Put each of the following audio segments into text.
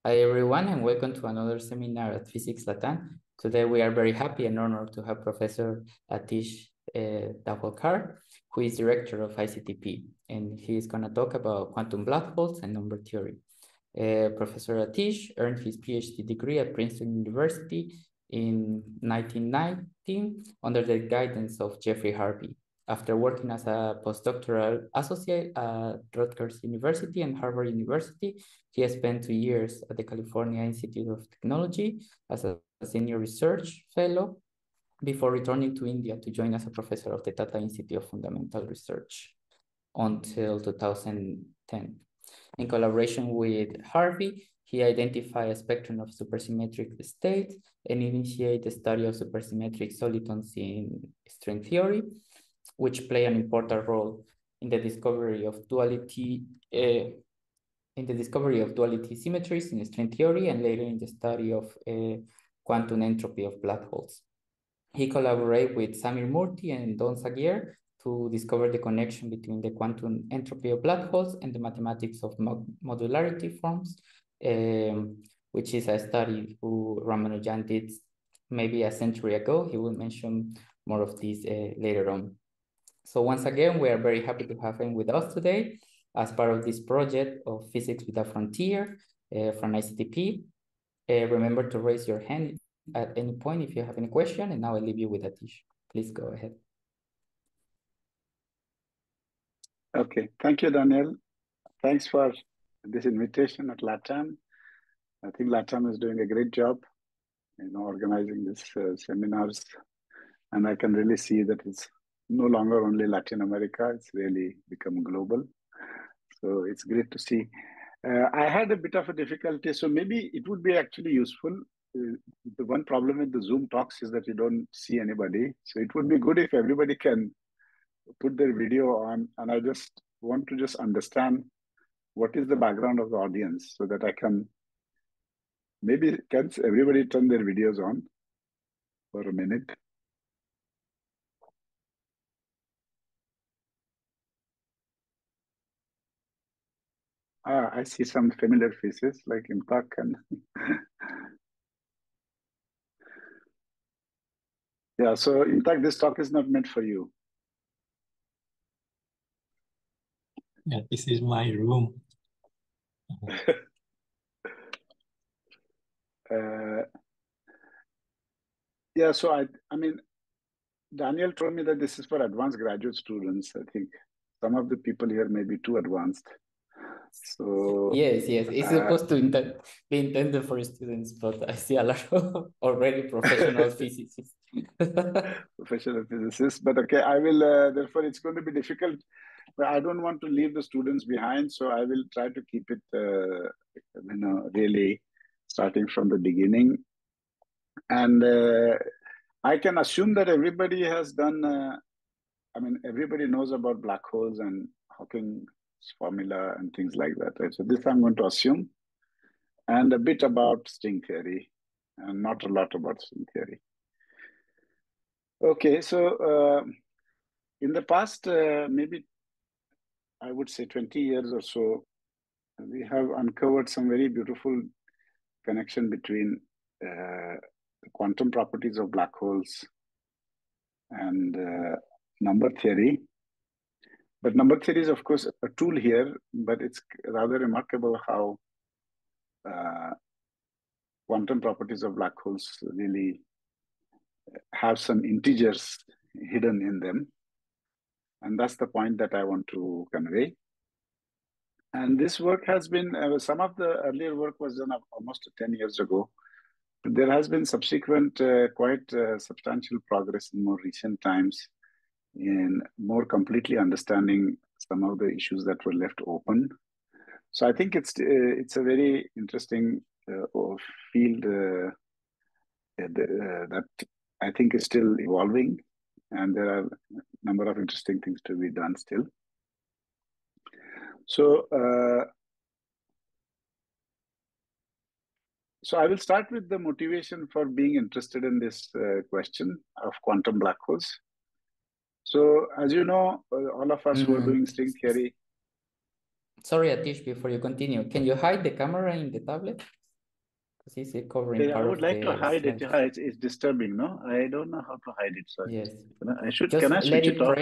Hi everyone, and welcome to another seminar at Physics Latam. Today we are very happy and honored to have Professor Atish Dabholkar, who is director of ICTP, and he is going to talk about quantum black holes and number theory. Professor Atish earned his PhD degree at Princeton University in 1990 under the guidance of Jeffrey Harvey. After working as a postdoctoral associate at Rutgers University and Harvard University, he has spent 2 years at the California Institute of Technology as a senior research fellow before returning to India to join as a professor of the Tata Institute of Fundamental Research until 2010. In collaboration with Harvey, he identified a spectrum of supersymmetric states and initiated the study of supersymmetric solitons in string theory, which play an important role in the discovery of duality symmetries in string theory and later in the study of quantum entropy of black holes. He collaborated with Samir Murthy and Don Zagier to discover the connection between the quantum entropy of black holes and the mathematics of modularity forms, which is a study who Ramanujan did maybe a century ago. He will mention more of this later on. So once again, we are very happy to have him with us today as part of this project of Physics with a Frontier from ICTP. Remember to raise your hand at any point if you have any question, and now I leave you with Atish. Please go ahead. Okay, thank you, Daniel. Thanks for this invitation at Latam. I think Latam is doing a great job, organizing these seminars, and I can really see that it's no longer only Latin America; it's really become global. So it's great to see. I had a bit of a difficulty, so maybe it would be actually useful. The one problem with the Zoom talks is that you don't see anybody. So it would be good if everybody can put their video on, and I just want to just understand what is the background of the audience so that I can, maybe can everybody turn their videos on for a minute? I see some familiar faces like Imtak and yeah, so Imtak, this talk is not meant for you. Yeah, this is my room. Yeah, so I mean, Daniel told me that this is for advanced graduate students. I think some of the people here may be too advanced. So yes, it's supposed to be intended for students, but I see a lot of already professional physicists. Professional physicists, but okay, I will. Therefore, it's going to be difficult. But I don't want to leave the students behind, so I will try to keep it, really starting from the beginning. And I can assume that everybody has done. Everybody knows about black holes and Hawking's formula and things like that, right? So this I'm going to assume, and a bit about string theory, and not a lot about string theory. Okay, so in the past, maybe I would say 20 years or so, we have uncovered some very beautiful connection between the quantum properties of black holes and number theory. But number theory is, of course, a tool here, but it's rather remarkable how quantum properties of black holes really have some integers hidden in them. And that's the point that I want to convey. And this work has been, some of the earlier work was done almost 10 years ago. But there has been subsequent quite substantial progress in more recent times in more completely understanding some of the issues that were left open. So I think it's a very interesting field that I think is still evolving, and there are a number of interesting things to be done still. So, so I will start with the motivation for being interested in this question of quantum black holes. So, as you know, all of us who are doing string theory. Sorry, Atish, before you continue, can you hide the camera in the tablet? Because it's covering I part would of like to the hide it. slide. Yeah, it's disturbing, no? I don't know how to hide it. Sorry. Yes. Can I switch it off?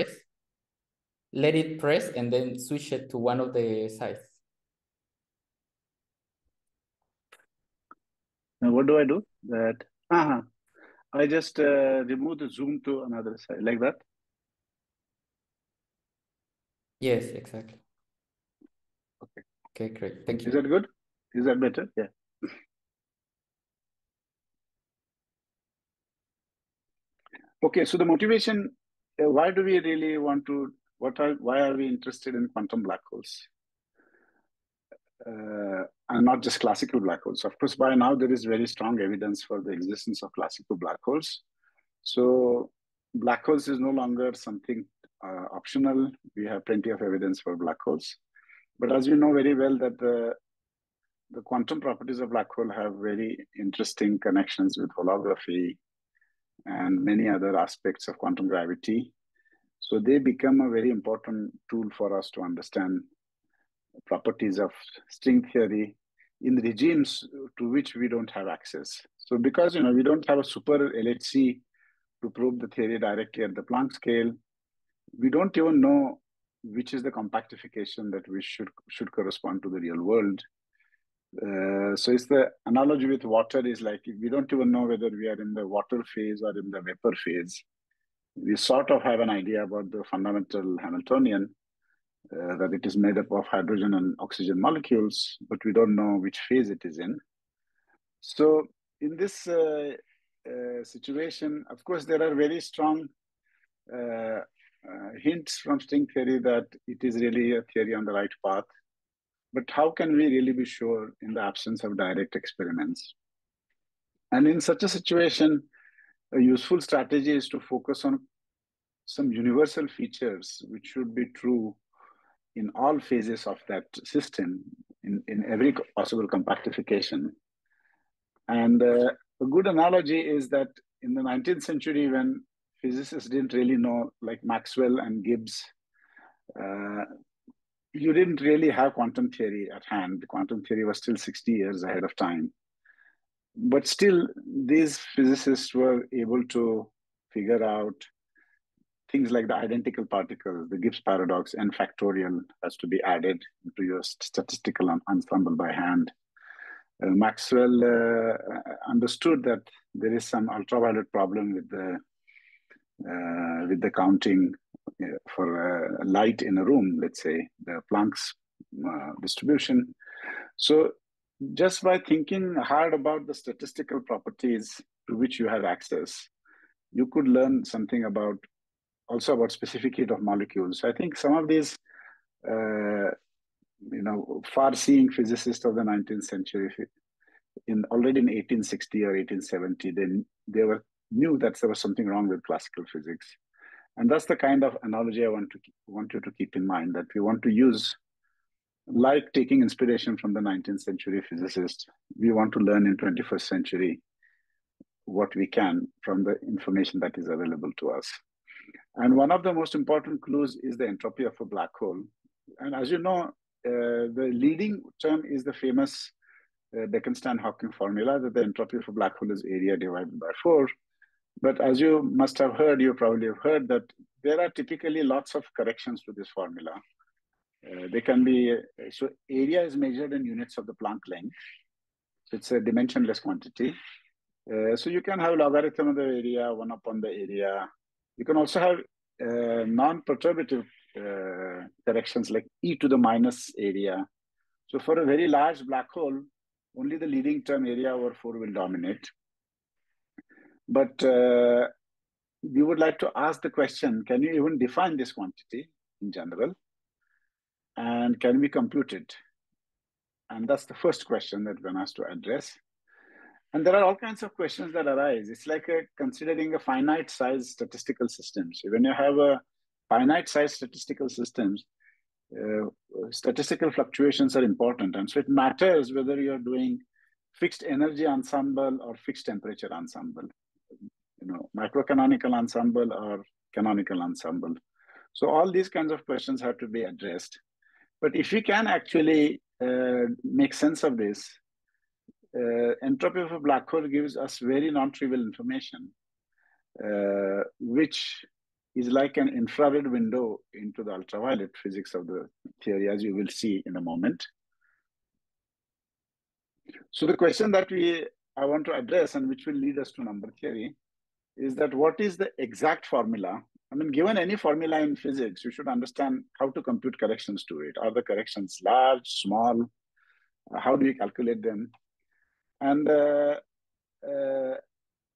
Let it press and then switch it to one of the sides. Now, what do I do? I just remove the zoom to another side, like that. Yes, exactly. Okay. Okay, great. Thank you. Is that good? Is that better? Yeah. Okay, so the motivation, why do we really want to, why are we interested in quantum black holes? And not just classical black holes. Of course, by now there is very strong evidence for the existence of classical black holes. So black holes is no longer something optional. We have plenty of evidence for black holes. But as you know very well that the quantum properties of black hole have very interesting connections with holography and many other aspects of quantum gravity. So they become a very important tool for us to understand properties of string theory in regimes to which we don't have access. So because we don't have a super LHC to prove the theory directly at the Planck scale, we don't even know which is the compactification that we should correspond to the real world. So it's the analogy with water is like we don't even know whether we are in the water phase or in the vapor phase. We sort of have an idea about the fundamental Hamiltonian, that it is made up of hydrogen and oxygen molecules, but we don't know which phase it is in. So in this situation, of course, there are very strong hints from string theory that it is really a theory on the right path. But how can we really be sure in the absence of direct experiments? And in such a situation, a useful strategy is to focus on some universal features which should be true in all phases of that system, in every possible compactification. And a good analogy is that in the 19th century, when physicists didn't really know, like Maxwell and Gibbs, you didn't really have quantum theory at hand. Quantum theory was still 60 years ahead of time. But still, these physicists were able to figure out things like the identical particles, the Gibbs paradox, n factorial has to be added to your statistical ensemble by hand. Maxwell understood that there is some ultraviolet problem with the counting for light in a room, let's say, the Planck's distribution. So just by thinking hard about the statistical properties to which you have access, you could learn something also about specific heat of molecules. I think some of these, far-seeing physicists of the 19th century, already in 1860 or 1870, they knew that there was something wrong with classical physics. And that's the kind of analogy I want you to keep in mind, that we want to use, like taking inspiration from the 19th century physicists, we want to learn in 21st century what we can from the information that is available to us. And one of the most important clues is the entropy of a black hole. And as you know, the leading term is the famous Bekenstein-Hawking formula that the entropy of a black hole is area divided by 4. But as you must have heard, you probably have heard that there are typically lots of corrections to this formula. They can be, so area is measured in units of the Planck length. So it's a dimensionless quantity. So you can have logarithm of the area, 1 upon the area. You can also have non-perturbative corrections like e to the minus area. So for a very large black hole, only the leading term area over 4 will dominate. But we would like to ask the question, can you even define this quantity in general? And can we compute it? And that's the first question that one has to address. And there are all kinds of questions that arise. It's like considering a finite size statistical system. So when you have a finite size statistical systems, statistical fluctuations are important. And so it matters whether you're doing fixed energy ensemble or fixed temperature ensemble, microcanonical ensemble or canonical ensemble. So all these kinds of questions have to be addressed. But if we can actually make sense of this, entropy of a black hole gives us very non-trivial information, which is like an infrared window into the ultraviolet physics of the theory, as you will see in a moment. So the question that I want to address, and which will lead us to number theory, is that what is the exact formula? I mean, given any formula in physics, you should understand how to compute corrections to it. Are the corrections large, small? How do you calculate them? And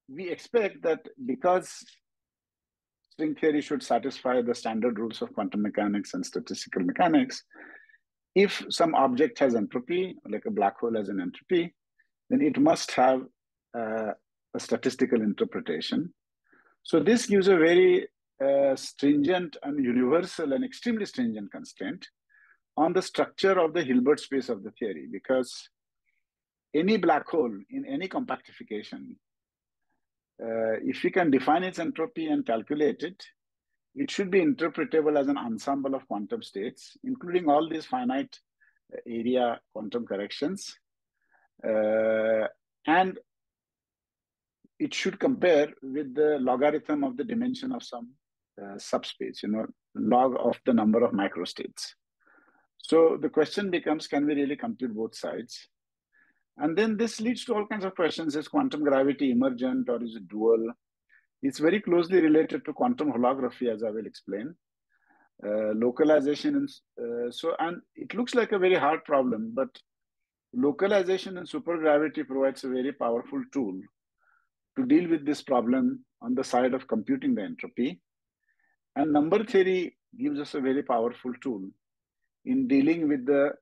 we expect that because string theory should satisfy the standard rules of quantum mechanics and statistical mechanics, if some object has entropy, like a black hole has an entropy, then it must have a statistical interpretation. So this gives a very stringent and universal and extremely stringent constraint on the structure of the Hilbert space of the theory, because any black hole in any compactification, if we can define its entropy and calculate it, it should be interpretable as an ensemble of quantum states, including all these finite area quantum corrections. And it should compare with the logarithm of the dimension of some subspace, log of the number of microstates. So the question becomes, can we really compute both sides? And then this leads to all kinds of questions. Is quantum gravity emergent or is it dual? It's very closely related to quantum holography, as I will explain. Localization, and it looks like a very hard problem, but localization in supergravity provides a very powerful tool to deal with this problem on the side of computing the entropy. And number theory gives us a very powerful tool in dealing with the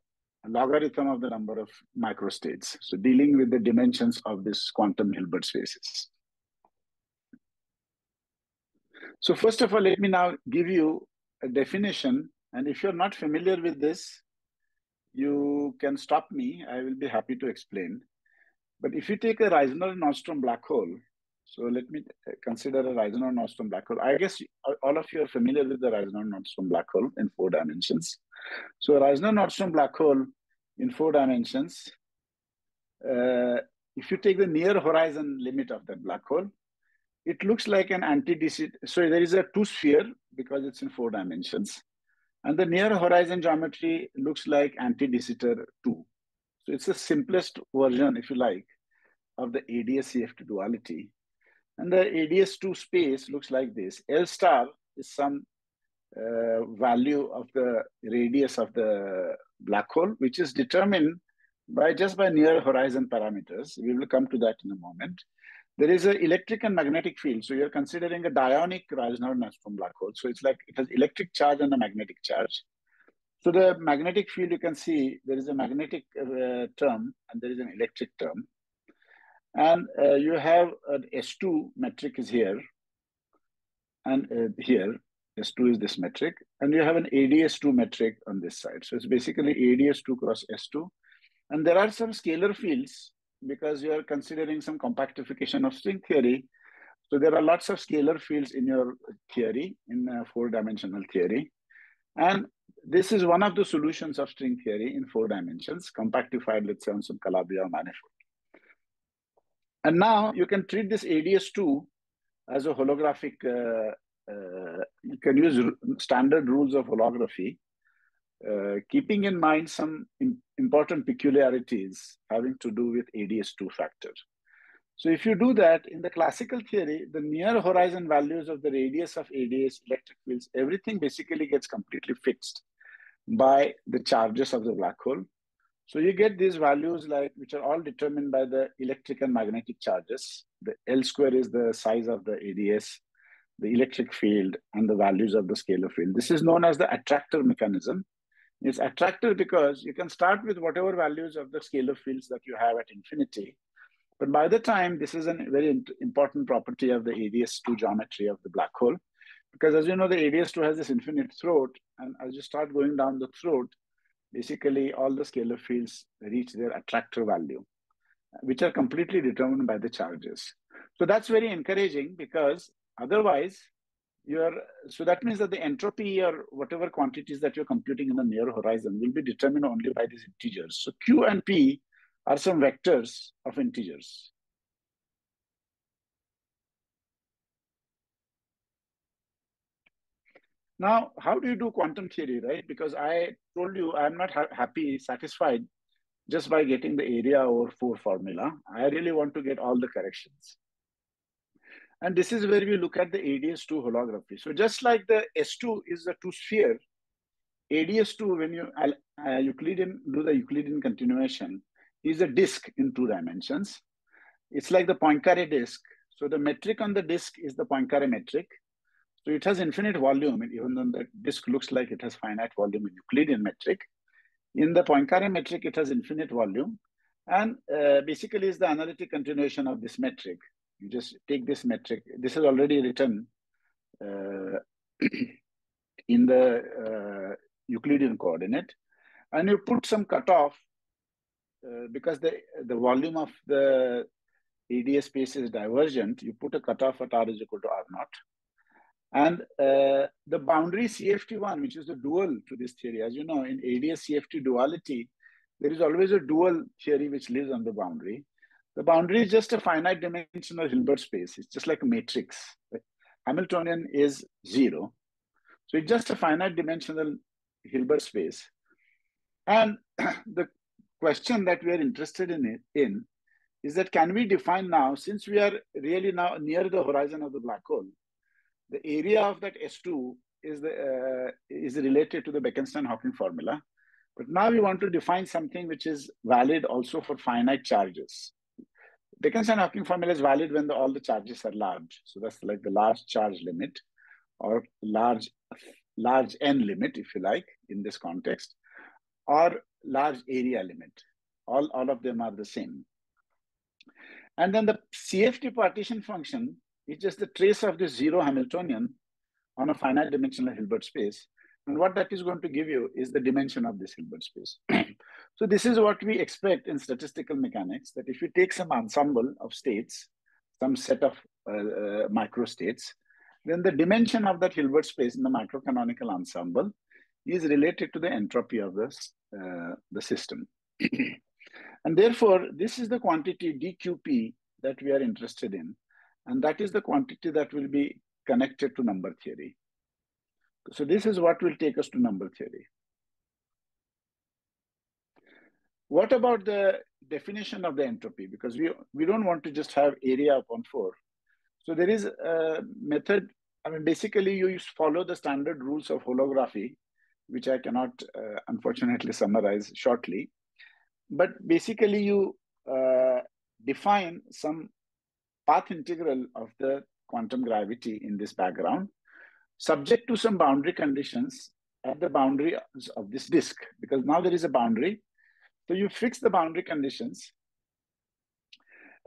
logarithm of the number of microstates. So dealing with the dimensions of this quantum Hilbert spaces. So first of all, let me now give you a definition. And if you're not familiar with this, you can stop me. I will be happy to explain. But if you take a Reisner-Nordstrom black hole, so let me consider a Reisner-Nordstrom black hole. I guess all of you are familiar with the Reisner-Nordstrom black hole in 4 dimensions. So a Reisner-Nordstrom black hole in 4 dimensions, if you take the near horizon limit of that black hole, it looks like an anti-de-Sitter. So there is a 2-sphere because it's in 4 dimensions. And the near horizon geometry looks like anti-de-Sitter 2. So it's the simplest version, if you like, of the ADS-CFT duality. And the ADS2 space looks like this. L star is some value of the radius of the black hole, which is determined just by near horizon parameters. We will come to that in a moment. There is an electric and magnetic field. So you're considering a dionic Reisner-Nordstrom black hole. So it's like it has electric charge and a magnetic charge. So the magnetic field, you can see there is a magnetic term and there is an electric term. And you have an S2 metric is here. And here, S2 is this metric. And you have an ADS2 metric on this side. So it's basically ADS2 cross S2. And there are some scalar fields because you are considering some compactification of string theory. So there are lots of scalar fields in your theory, in 4-dimensional theory. And this is one of the solutions of string theory in 4 dimensions, compactified, let's say, on some Calabi-Yau manifold. And now you can treat this ADS2 as a holographic, you can use standard rules of holography, keeping in mind some important peculiarities having to do with ADS2 factor. So if you do that, in the classical theory, the near horizon values of the radius of ADS, electric fields, everything basically gets completely fixed by the charges of the black hole. So you get these values which are all determined by the electric and magnetic charges. The L square is the size of the ADS, the electric field, and the values of the scalar field. This is known as the attractor mechanism. It's attractor because you can start with whatever values of the scalar fields that you have at infinity. But by the time, this is a very important property of the ADS2 geometry of the black hole. Because as you know, the ADS2 has this infinite throat. And as you start going down the throat, basically all the scalar fields reach their attractor value, which are completely determined by the charges. So that's very encouraging because otherwise, so that means that the entropy or whatever quantities that you're computing in the near horizon will be determined only by these integers. So Q and P are some vectors of integers. Now, how do you do quantum theory, right? Because I told you I'm not satisfied just by getting the area over 4 formula. I really want to get all the corrections. And this is where we look at the ADS2 holography. So just like the S2 is a two-sphere, ADS2, when you do the Euclidean continuation, is a disk in 2 dimensions. It's like the Poincare disk. So the metric on the disk is the Poincare metric. So it has infinite volume, even though the disk looks like it has finite volume in Euclidean metric. In the Poincare metric, it has infinite volume. And basically is the analytic continuation of this metric. You just take this metric. This is already written in the Euclidean coordinate. And you put some cutoff because the volume of the ADS space is divergent. You put a cutoff at R is equal to R naught. And the boundary CFT1, which is the dual to this theory, as you know, in ADS CFT duality, there is always a dual theory which lives on the boundary. The boundary is just a finite dimensional Hilbert space. It's just like a matrix. Right? Hamiltonian is 0. So it's just a finite dimensional Hilbert space. And the question that we are interested in is that can we define now, since we are really now near the horizon of the black hole, the area of that S2 is related to the Bekenstein-Hawking formula. But now we want to define something which is valid also for finite charges. Bekenstein-Hawking formula is valid when all the charges are large. So that's like the large charge limit or large n limit, if you like, in this context, or large area limit. All of them are the same. And then the CFT partition function is just the trace of this 0 Hamiltonian on a finite dimensional Hilbert space. And what that is going to give you is the dimension of this Hilbert space. So this is what we expect in statistical mechanics, that if you take some ensemble of states, some set of microstates, then the dimension of that Hilbert space in the microcanonical ensemble is related to the entropy of the system. And therefore, this is the quantity dQp that we are interested in. And that is the quantity that will be connected to number theory. So this is what will take us to number theory. What about the definition of the entropy? Because we don't want to just have area upon 4. So there is a method. I mean, basically you follow the standard rules of holography, which I cannot unfortunately summarize shortly. But basically you define some path integral of the quantum gravity in this background, subject to some boundary conditions at the boundary of this disk, because now there is a boundary. So you fix the boundary conditions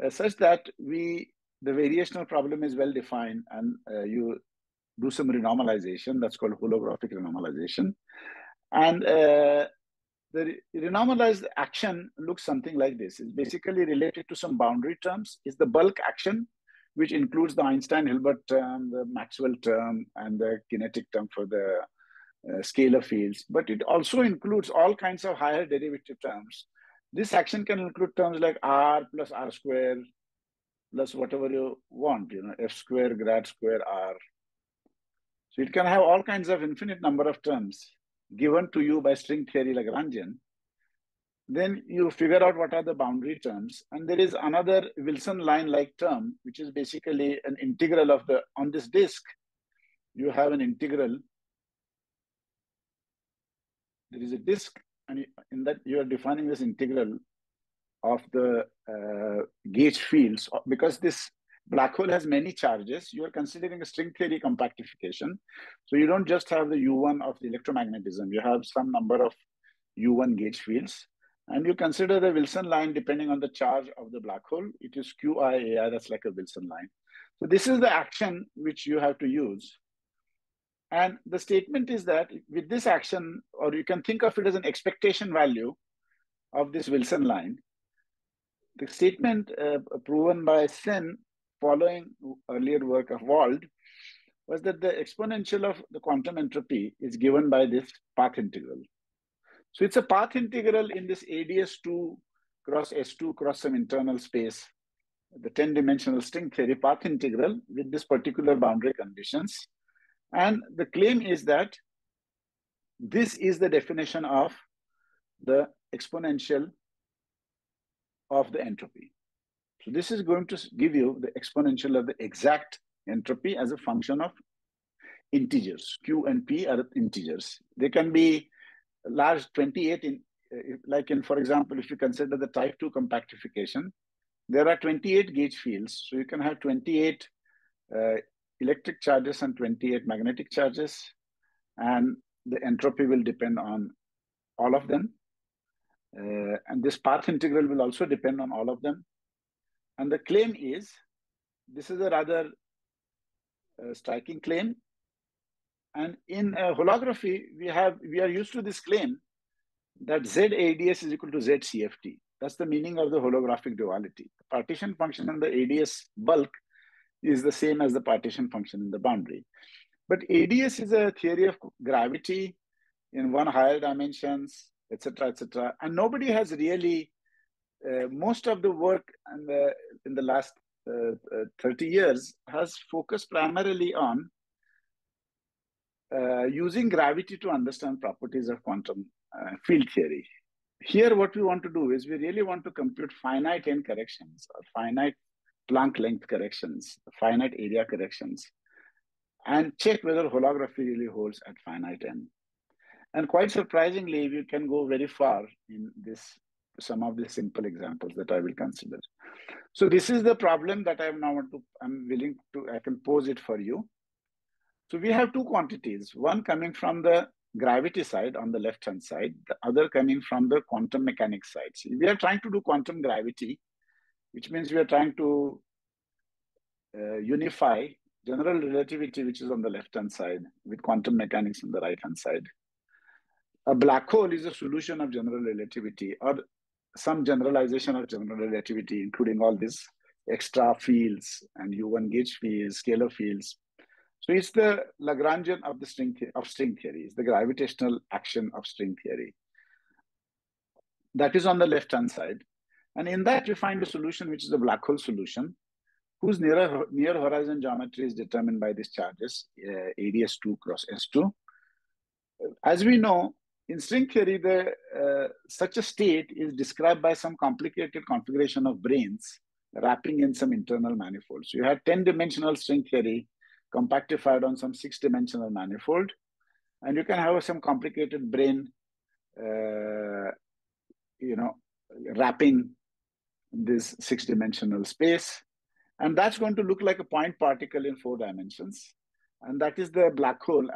such that the variational problem is well defined, and you do some renormalization. That's called holographic renormalization. And the renormalized action looks something like this. It's basically related to some boundary terms. It's the bulk action, which includes the Einstein-Hilbert term, the Maxwell term, and the kinetic term for the scalar fields. But it also includes all kinds of higher derivative terms. This action can include terms like R plus R square plus whatever you want, F square, grad square, R. So it can have all kinds of infinite number of terms given to you by string theory Lagrangian. Then you figure out what are the boundary terms. And there is another Wilson line-like term, which is basically an integral of on this disk, you have an integral. There is a disk, and in that you are defining this integral of the gauge fields. Because this black hole has many charges, you are considering a string theory compactification. So you don't just have the U1 of the electromagnetism, you have some number of U1 gauge fields. And you consider the Wilson line depending on the charge of the black hole. It is QI, that's like a Wilson line. So this is the action which you have to use. And the statement is that with this action, or you can think of it as an expectation value of this Wilson line, the statement proven by Sen following earlier work of Wald was that the exponential of the quantum entropy is given by this path integral. So it's a path integral in this ADS2 holography. cross S2 cross some internal space, the 10-dimensional string theory path integral with this particular boundary conditions. And the claim is that this is the definition of the exponential of the entropy. So this is going to give you the exponential of the exact entropy as a function of integers. Q and P are integers. They can be large 28 in, like in, for example, if you consider the type 2 compactification, there are 28 gauge fields. So you can have 28 electric charges and 28 magnetic charges, and the entropy will depend on all of them. And this path integral will also depend on all of them. And the claim is, this is a rather striking claim. And in holography, we are used to this claim that Z-ADS is equal to Z-CFT. That's the meaning of the holographic duality. The partition function in the ADS bulk is the same as the partition function in the boundary. But ADS is a theory of gravity in one higher dimensions, etc., etc. And nobody has really, most of the work in the last 30 years has focused primarily on using gravity to understand properties of quantum field theory. Here, what we want to do is we really want to compute finite n corrections or finite Planck length corrections, finite area corrections, and check whether holography really holds at finite n. And quite surprisingly, we can go very far in some of the simple examples that I will consider. So this is the problem that I can pose it for you. So we have two quantities, one coming from the gravity side on the left-hand side, the other coming from the quantum mechanics side. So we are trying to do quantum gravity, which means we are trying to unify general relativity, which is on the left-hand side, with quantum mechanics on the right-hand side. A black hole is a solution of general relativity, or some generalization of general relativity, including all these extra fields and U1 gauge fields, scalar fields. So it's the Lagrangian of the string theory. It's the gravitational action of string theory. That is on the left-hand side. And in that, you find a solution which is a black hole solution, whose near horizon geometry is determined by these charges, ADS2 cross S2. As we know, in string theory, such a state is described by some complicated configuration of branes wrapping in some internal manifold. So you have 10-dimensional string theory compactified on some 6-dimensional manifold, and you can have some complicated brane, wrapping this 6-dimensional space, and that's going to look like a point particle in 4 dimensions, and that is the black hole.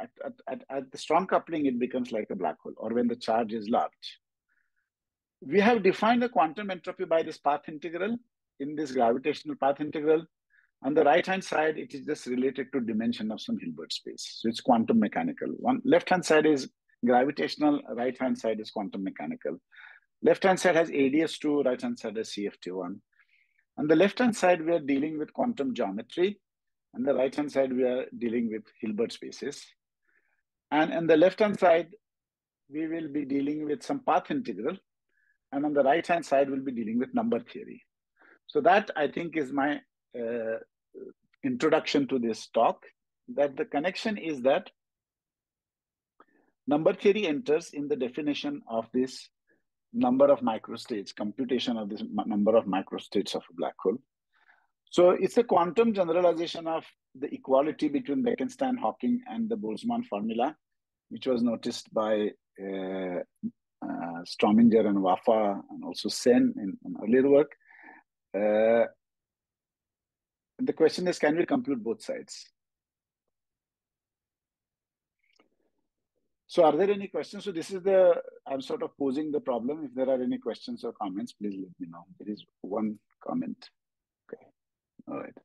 At the strong coupling, it becomes like a black hole, or when the charge is large. We have defined the quantum entropy by this path integral in this gravitational path integral. On the right-hand side, it is just related to dimension of some Hilbert space. So it's quantum mechanical. One left-hand side is gravitational, right-hand side is quantum mechanical. Left-hand side has ADS2, right-hand side has CFT1. On the left-hand side, we are dealing with quantum geometry. On the right-hand side, we are dealing with Hilbert spaces. And on the left-hand side, we will be dealing with some path integral. And on the right-hand side, we'll be dealing with number theory. So that, I think, is my introduction to this talk, that the connection is that number theory enters in the definition of this number of microstates, computation of this number of microstates of a black hole. So it's a quantum generalization of the equality between Bekenstein, Hawking, and the Boltzmann formula, which was noticed by Strominger and Waffa, and also Sen in earlier work. The question is, can we compute both sides? So are there any questions? So this is I'm sort of posing the problem. If there are any questions or comments, please let me know. There is one comment. Okay, all right.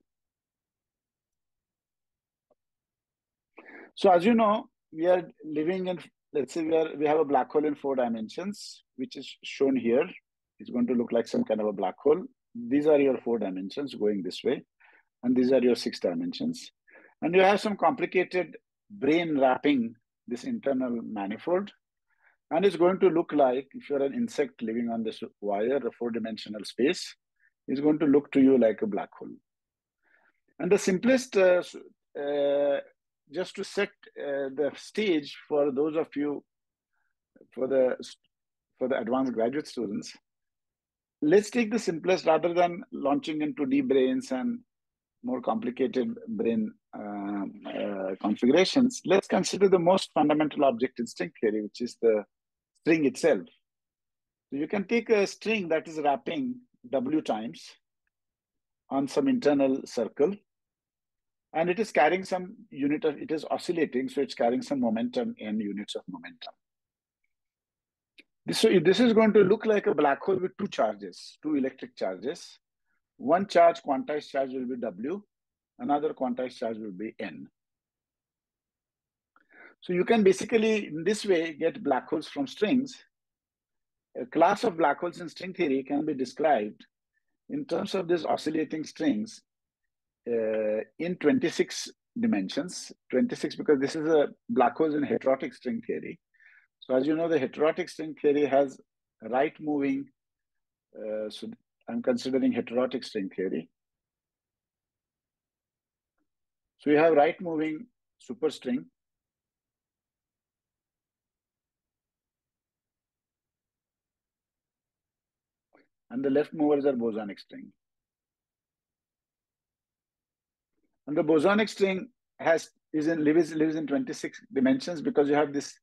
So as you know, we are living in, let's say we have a black hole in 4 dimensions, which is shown here. It's going to look like some kind of a black hole. These are your 4 dimensions going this way. And these are your 6 dimensions. And you have some complicated brane wrapping this internal manifold. And it's going to look like, if you're an insect living on this wire, a 4-dimensional space, it's going to look to you like a black hole. And the simplest, just to set the stage for those of you, for the advanced graduate students, let's take the simplest rather than launching into deep brains and more complicated brain configurations. Let's consider the most fundamental object in string theory, which is the string itself. So you can take a string that is wrapping W times on some internal circle, and it is carrying some unit of, it is oscillating, so it's carrying some momentum in units of momentum. So this is going to look like a black hole with two charges, two electric charges. One charge, quantized charge, will be W. Another quantized charge will be N. So you can basically, in this way, get black holes from strings. A class of black holes in string theory can be described in terms of these oscillating strings in 26 dimensions. 26 because this is a black holes in heterotic string theory. So as you know, the heterotic string theory has right moving, so I'm considering heterotic string theory. So you have right moving superstring. And the left movers are bosonic string. And the bosonic string lives in 26 dimensions because you have this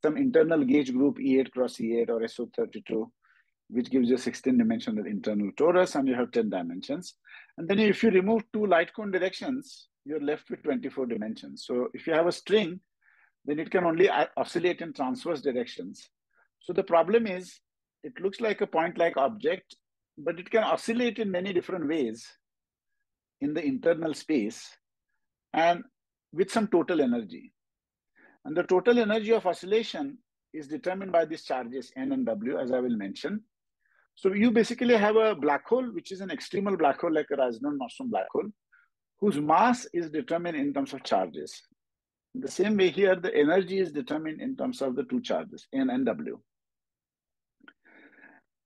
some internal gauge group E8 cross E8 or SO32, which gives you a 16-dimensional internal torus, and you have 10 dimensions. And then if you remove two light cone directions, you're left with 24 dimensions. So if you have a string, then it can only oscillate in transverse directions. So the problem is, it looks like a point-like object, but it can oscillate in many different ways in the internal space and with some total energy. And the total energy of oscillation is determined by these charges N and W, as I will mention. So you basically have a black hole, which is an extremal black hole, like a Rasmussen black hole, whose mass is determined in terms of charges. In the same way here, the energy is determined in terms of the two charges, N and W.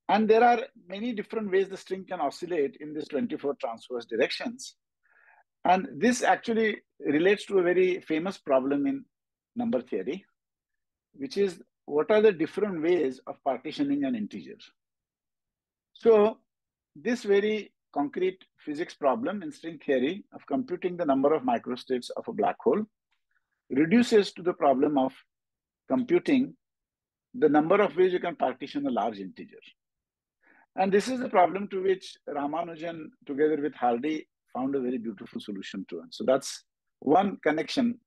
And there are many different ways the string can oscillate in these 24 transverse directions. And this actually relates to a very famous problem in number theory, which is what are the different ways of partitioning an integer? So this very concrete physics problem in string theory of computing the number of microstates of a black hole reduces to the problem of computing the number of ways you can partition a large integer. And this is the problem to which Ramanujan, together with Hardy, found a very beautiful solution to. And so that's one connection.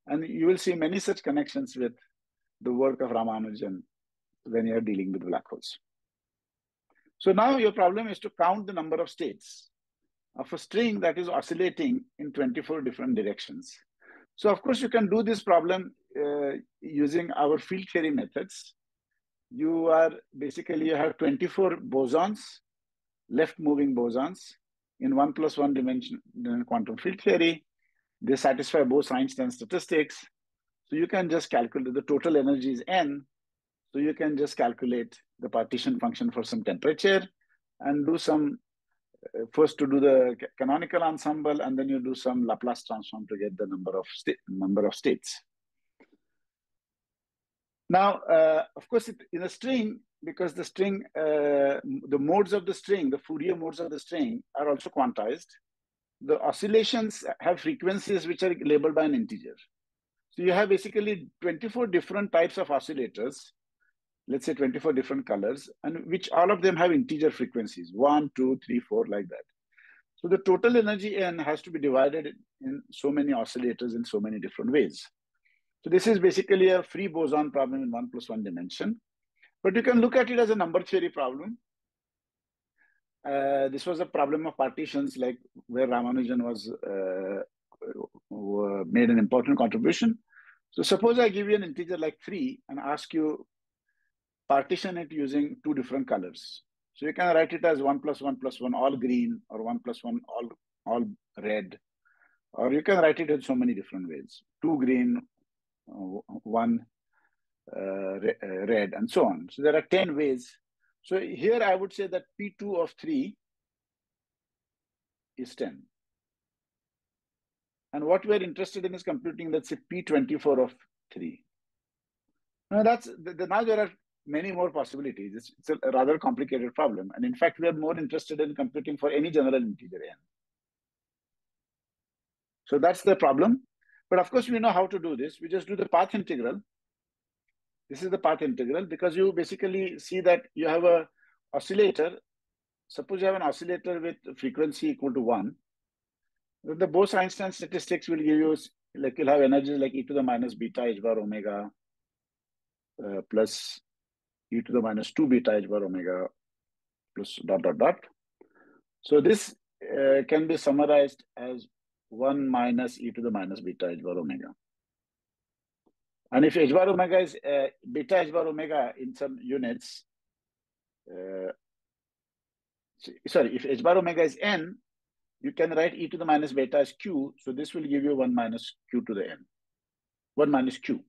And you will see many such connections with the work of Ramanujan when you're dealing with black holes. So now your problem is to count the number of states of a string that is oscillating in 24 different directions. So of course, you can do this problem using our field theory methods. You have 24 bosons, left moving bosons in 1+1 dimension quantum field theory. They satisfy both Einstein statistics. So you can just calculate the total energy is N. So you can just calculate the partition function for some temperature and do some, first to do the canonical ensemble, and then you do some Laplace transform to get the number of states. Now, of course, in a string, because the string, the modes of the string, the Fourier modes of the string are also quantized. The oscillations have frequencies which are labeled by an integer. So you have basically 24 different types of oscillators, let's say 24 different colors, and which all of them have integer frequencies, 1, 2, 3, 4, like that. So the total energy N has to be divided in so many oscillators in so many different ways. So this is basically a free boson problem in 1+1 dimension. But you can look at it as a number theory problem. This was a problem of partitions, like where Ramanujan made an important contribution. So suppose I give you an integer like 3 and ask you partition it using two different colors. So you can write it as 1+1+1 all green, or 1+1 all red, or you can write it in so many different ways. 2 green, 1 red, and so on. So there are 10 ways. So here I would say that P2 of 3 is 10. And what we're interested in is computing, let's say, P24 of 3. Now, now there are many more possibilities. It's a rather complicated problem. And in fact, we are more interested in computing for any general integer n. So that's the problem. But of course, we know how to do this. We just do the path integral. This is the path integral because you basically see that you have an oscillator. Suppose you have an oscillator with frequency equal to 1. Then the Bose-Einstein statistics will give you, like, you'll have energies like e to the minus beta h bar omega plus e to the minus 2 beta h bar omega plus dot, dot, dot. So this can be summarized as 1 minus e to the minus beta h bar omega. And if h bar omega is beta h bar omega in some units, sorry, if h bar omega is n, you can write e to the minus beta as q. So this will give you 1 minus q to the n, 1 minus q.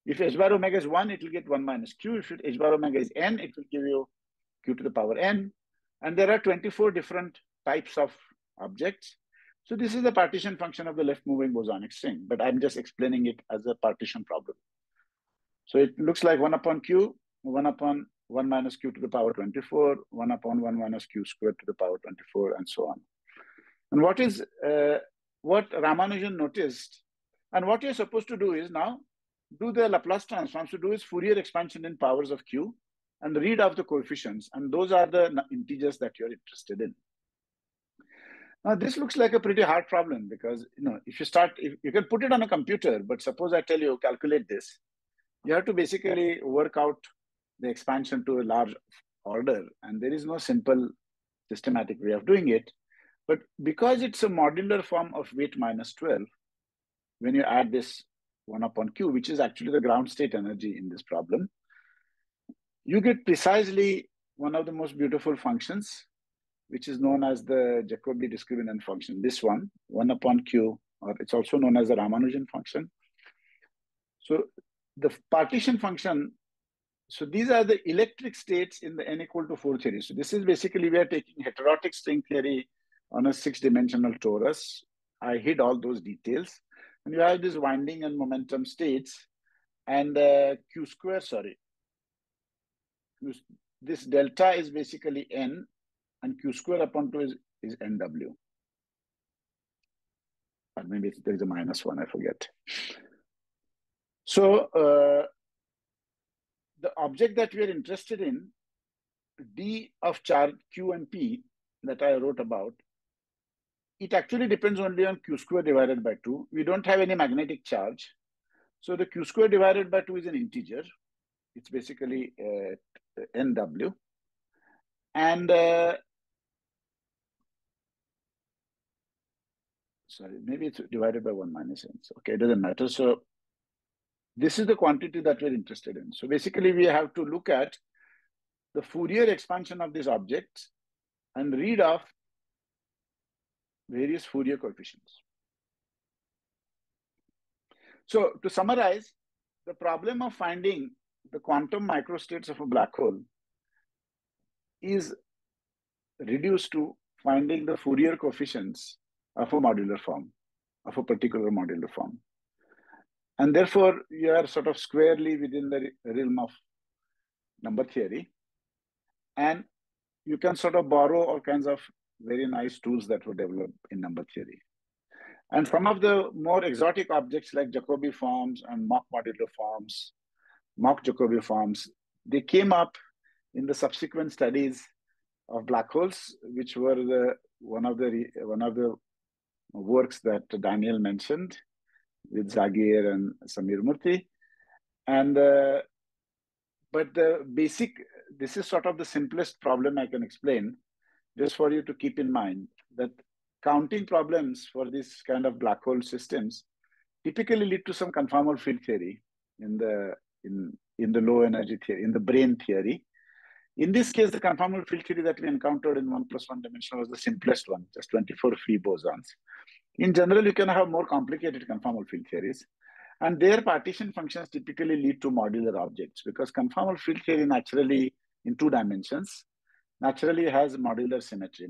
If h bar omega is 1, it will get 1 minus q. If h bar omega is n, it will give you q to the power n. And there are 24 different types of objects. So this is the partition function of the left moving bosonic string, but I'm just explaining it as a partition problem. So it looks like 1 upon q, 1 upon 1 minus q to the power 24, 1 upon 1 minus q squared to the power 24, and so on. And what Ramanujan noticed, and what you're supposed to do is now do the Laplace transform. So do is Fourier expansion in powers of q and read out the coefficients. And those are the integers that you're interested in. Now, this looks like a pretty hard problem because, if you can put it on a computer, but suppose I tell you, calculate this, you have to basically work out the expansion to a large order. And there is no simple systematic way of doing it. But because it's a modular form of weight minus 12, when you add this 1 upon q, which is actually the ground state energy in this problem, you get precisely one of the most beautiful functions, which is known as the Jacobi discriminant function. This one, 1 upon q, or it's also known as the Ramanujan function. So the partition function, so these are the electric states in the n equal to 4 theory. So this is basically, we are taking heterotic string theory on a 6-dimensional torus. I hid all those details. And you have this winding and momentum states, and q square, this delta is basically n, and q square upon 2 is nw. Or maybe there's a minus 1, I forget. So the object that we are interested in, d of charge q and p that I wrote about, it actually depends only on q square divided by 2. We don't have any magnetic charge. So the q square divided by 2 is an integer. It's basically nw. And sorry, maybe it's divided by 1 minus n. So, okay, it doesn't matter. So this is the quantity that we're interested in. So basically, we have to look at the Fourier expansion of these objects and read off various Fourier coefficients. So to summarize, the problem of finding the quantum microstates of a black hole is reduced to finding the Fourier coefficients of a modular form, of a particular modular form. And therefore, you are sort of squarely within the realm of number theory. And you can sort of borrow all kinds of very nice tools that were developed in number theory. And some of the more exotic objects like Jacobi forms and mock modular forms, mock Jacobi forms, they came up in the subsequent studies of black holes, which were one of the works that Daniel mentioned with Zagir and Samir Murthy. And but the basic, this is sort of the simplest problem I can explain, just for you to keep in mind that counting problems for this kind of black hole systems typically lead to some conformal field theory in the low energy theory, in the brane theory. In this case, the conformal field theory that we encountered in 1 + 1 dimension was the simplest one, just 24 free bosons. In general, you can have more complicated conformal field theories. And their partition functions typically lead to modular objects because conformal field theory naturally in 2 dimensions naturally has modular symmetry,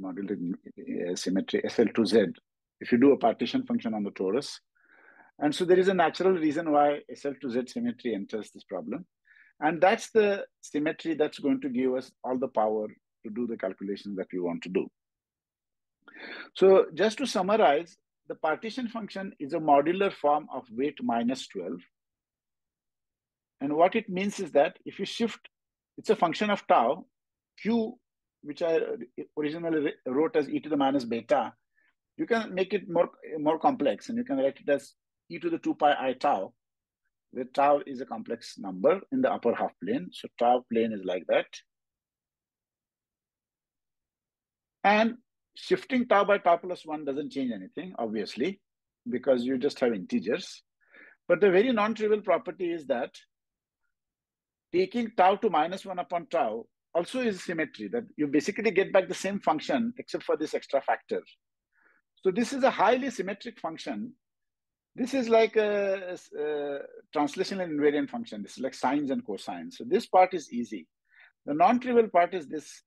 symmetry SL2Z. If you do a partition function on the torus. And so there is a natural reason why SL2Z symmetry enters this problem. And that's the symmetry that's going to give us all the power to do the calculations that we want to do. So just to summarize, the partition function is a modular form of weight minus 12. And what it means is that if you shift, it's a function of tau, q, which I originally wrote as e to the minus beta, you can make it more complex, and you can write it as e to the 2 pi I tau, where tau is a complex number in the upper half plane. So tau plane is like that. And shifting tau by tau plus 1 doesn't change anything, obviously, because you just have integers. But the very non-trivial property is that taking tau to minus 1 upon tau also is symmetry, that you basically get back the same function except for this extra factor. So this is a highly symmetric function. This is like a translational invariant function. This is like sines and cosines. So this part is easy. The non-trivial part is this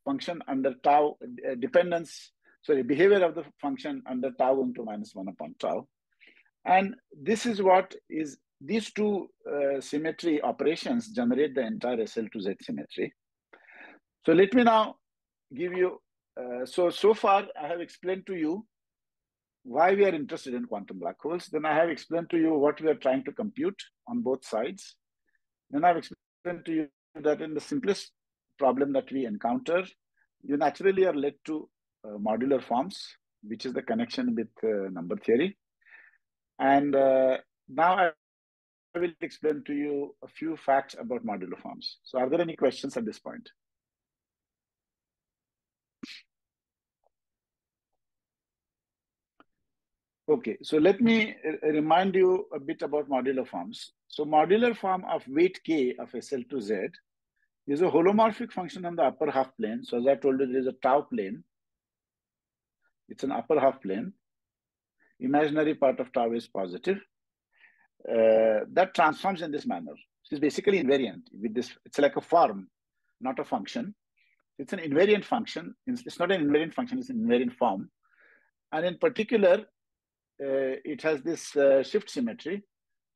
function under tau, behavior of the function under tau into minus 1 upon tau. And this is what is, these two symmetry operations generate the entire SL2Z symmetry. So let me now give you, so far I have explained to you why we are interested in quantum black holes. Then I have explained to you what we are trying to compute on both sides. Then I've explained to you that in the simplest problem that we encounter, you naturally are led to modular forms, which is the connection with number theory. And now I will explain to you a few facts about modular forms. So are there any questions at this point? Okay, so let me remind you a bit about modular forms. So modular form of weight k of SL2Z is a holomorphic function on the upper half plane. So as I told you, there is a tau plane. It's an upper half plane. Imaginary part of tau is positive. That transforms in this manner. It's basically invariant with this. It's like a form, not a function. It's an invariant function. It's not an invariant function, it's an invariant form. And in particular, it has this shift symmetry.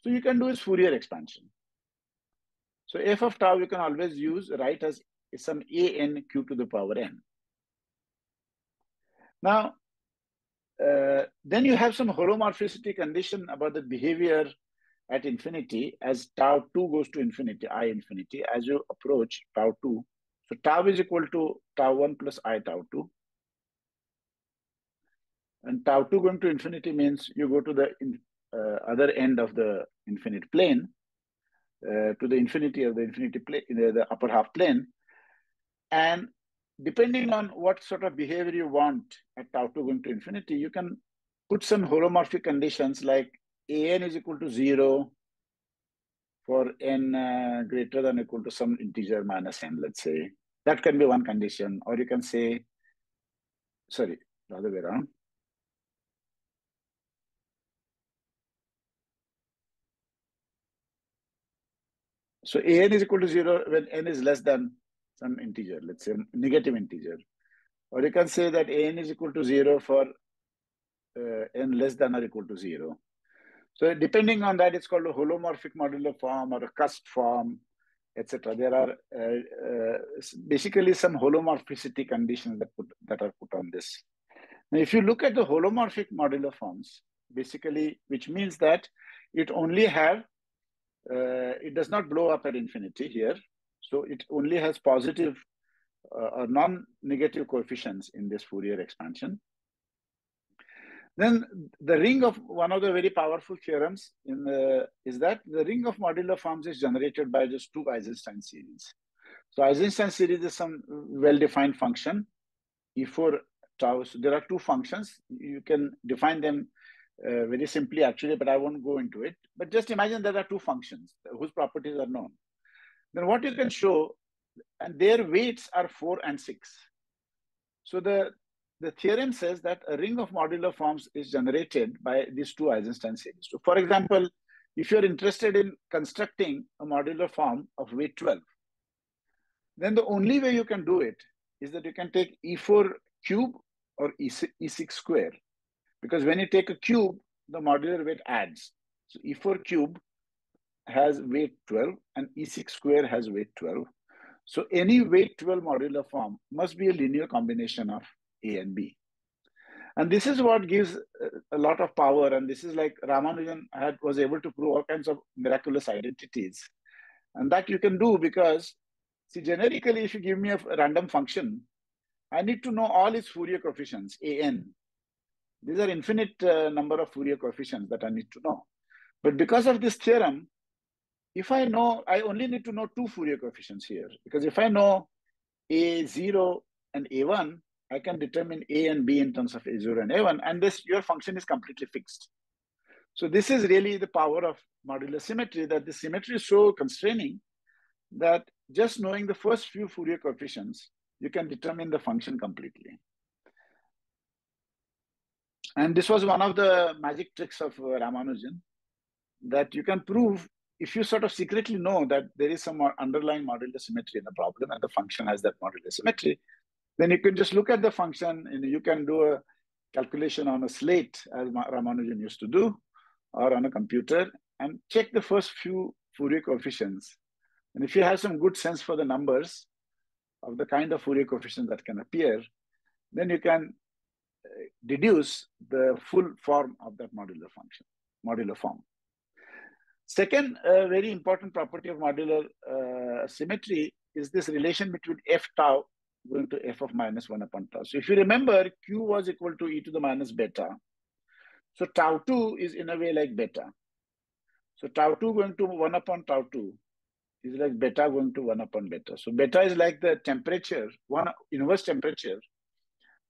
So you can do its Fourier expansion. So f of tau you can always write as some an q to the power n. Now, then you have some holomorphicity condition about the behavior at infinity as tau 2 goes to infinity, I infinity, as you approach tau 2. So tau is equal to tau 1 plus I tau 2. And tau 2 going to infinity means you go to the other end of the infinite plane, to the infinity of the infinity plane, the upper half plane. And depending on what sort of behavior you want at tau 2 going to infinity, you can put some holomorphic conditions like an is equal to 0 for n greater than or equal to some integer minus n, let's say. That can be one condition. Or you can say, sorry, the other way around. So an is equal to 0 when n is less than some integer, let's say negative integer. Or you can say that an is equal to 0 for n less than or equal to 0. So depending on that, it's called a holomorphic modular form or a cusp form, etc. There are basically some holomorphicity conditions that are put on this. Now, if you look at the holomorphic modular forms, basically, which means that it only have, it does not blow up at infinity here. So it only has positive or non-negative coefficients in this Fourier expansion. Then the ring of one of the very powerful theorems is that the ring of modular forms is generated by just two Eisenstein series. So Eisenstein series is some well-defined function, E4 tau. So there are two functions. You can define them very simply actually, but I won't go into it. But just imagine there are two functions whose properties are known. Then what you can show, and their weights are 4 and 6. So the the theorem says that a ring of modular forms is generated by these two Eisenstein series. So for example, if you're interested in constructing a modular form of weight 12, then the only way you can do it is that you can take E4 cube or E6 square. Because when you take a cube, the modular weight adds. So E4 cube has weight 12 and E6 square has weight 12. So any weight 12 modular form must be a linear combination of A and B. And this is what gives a lot of power. And this is like Ramanujan was able to prove all kinds of miraculous identities. And that you can do because, see, generically, if you give me a random function, I need to know all its Fourier coefficients, an. These are infinite number of Fourier coefficients that I need to know. But because of this theorem, if I know, I only need to know two Fourier coefficients here. Because if I know A0 and A1, I can determine A and B in terms of A0 and A1, and this your function is completely fixed. So this is really the power of modular symmetry, that the symmetry is so constraining that just knowing the first few Fourier coefficients, you can determine the function completely. And this was one of the magic tricks of Ramanujan, that you can prove if you sort of secretly know that there is some underlying modular symmetry in the problem and the function has that modular symmetry, then you can just look at the function and you can do a calculation on a slate, as Ramanujan used to do, or on a computer, and check the first few Fourier coefficients. And if you have some good sense for the numbers of the kind of Fourier coefficients that can appear, then you can deduce the full form of that modular function, modular form. Second, very important property of modular symmetry is this relation between f tau going to f of minus 1 upon tau. So if you remember, q was equal to e to the minus beta. So tau 2 is in a way like beta. So tau 2 going to 1 upon tau 2 is like beta going to 1 upon beta. So beta is like the temperature, one inverse temperature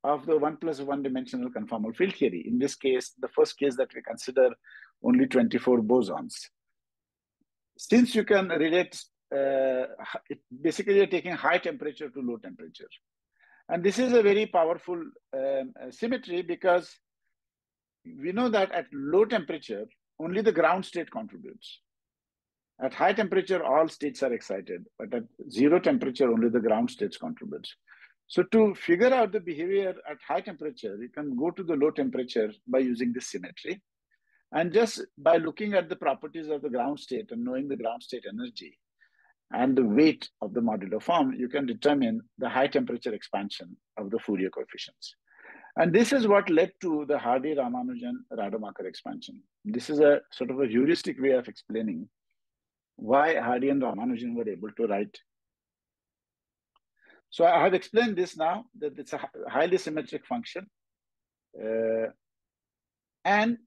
of the 1 plus 1 dimensional conformal field theory. In this case, the first case that we consider only 24 bosons. Since you can relate, basically you're taking high temperature to low temperature. And this is a very powerful symmetry because we know that at low temperature, only the ground state contributes. At high temperature, all states are excited, but at zero temperature, only the ground states contributes. So to figure out the behavior at high temperature, you can go to the low temperature by using this symmetry. And just by looking at the properties of the ground state and knowing the ground state energy and the weight of the modular form, you can determine the high temperature expansion of the Fourier coefficients. And this is what led to the Hardy-Ramanujan-Rademacher expansion. This is a sort of a heuristic way of explaining why Hardy and Ramanujan were able to write. So I have explained this now, that it's a highly symmetric function. And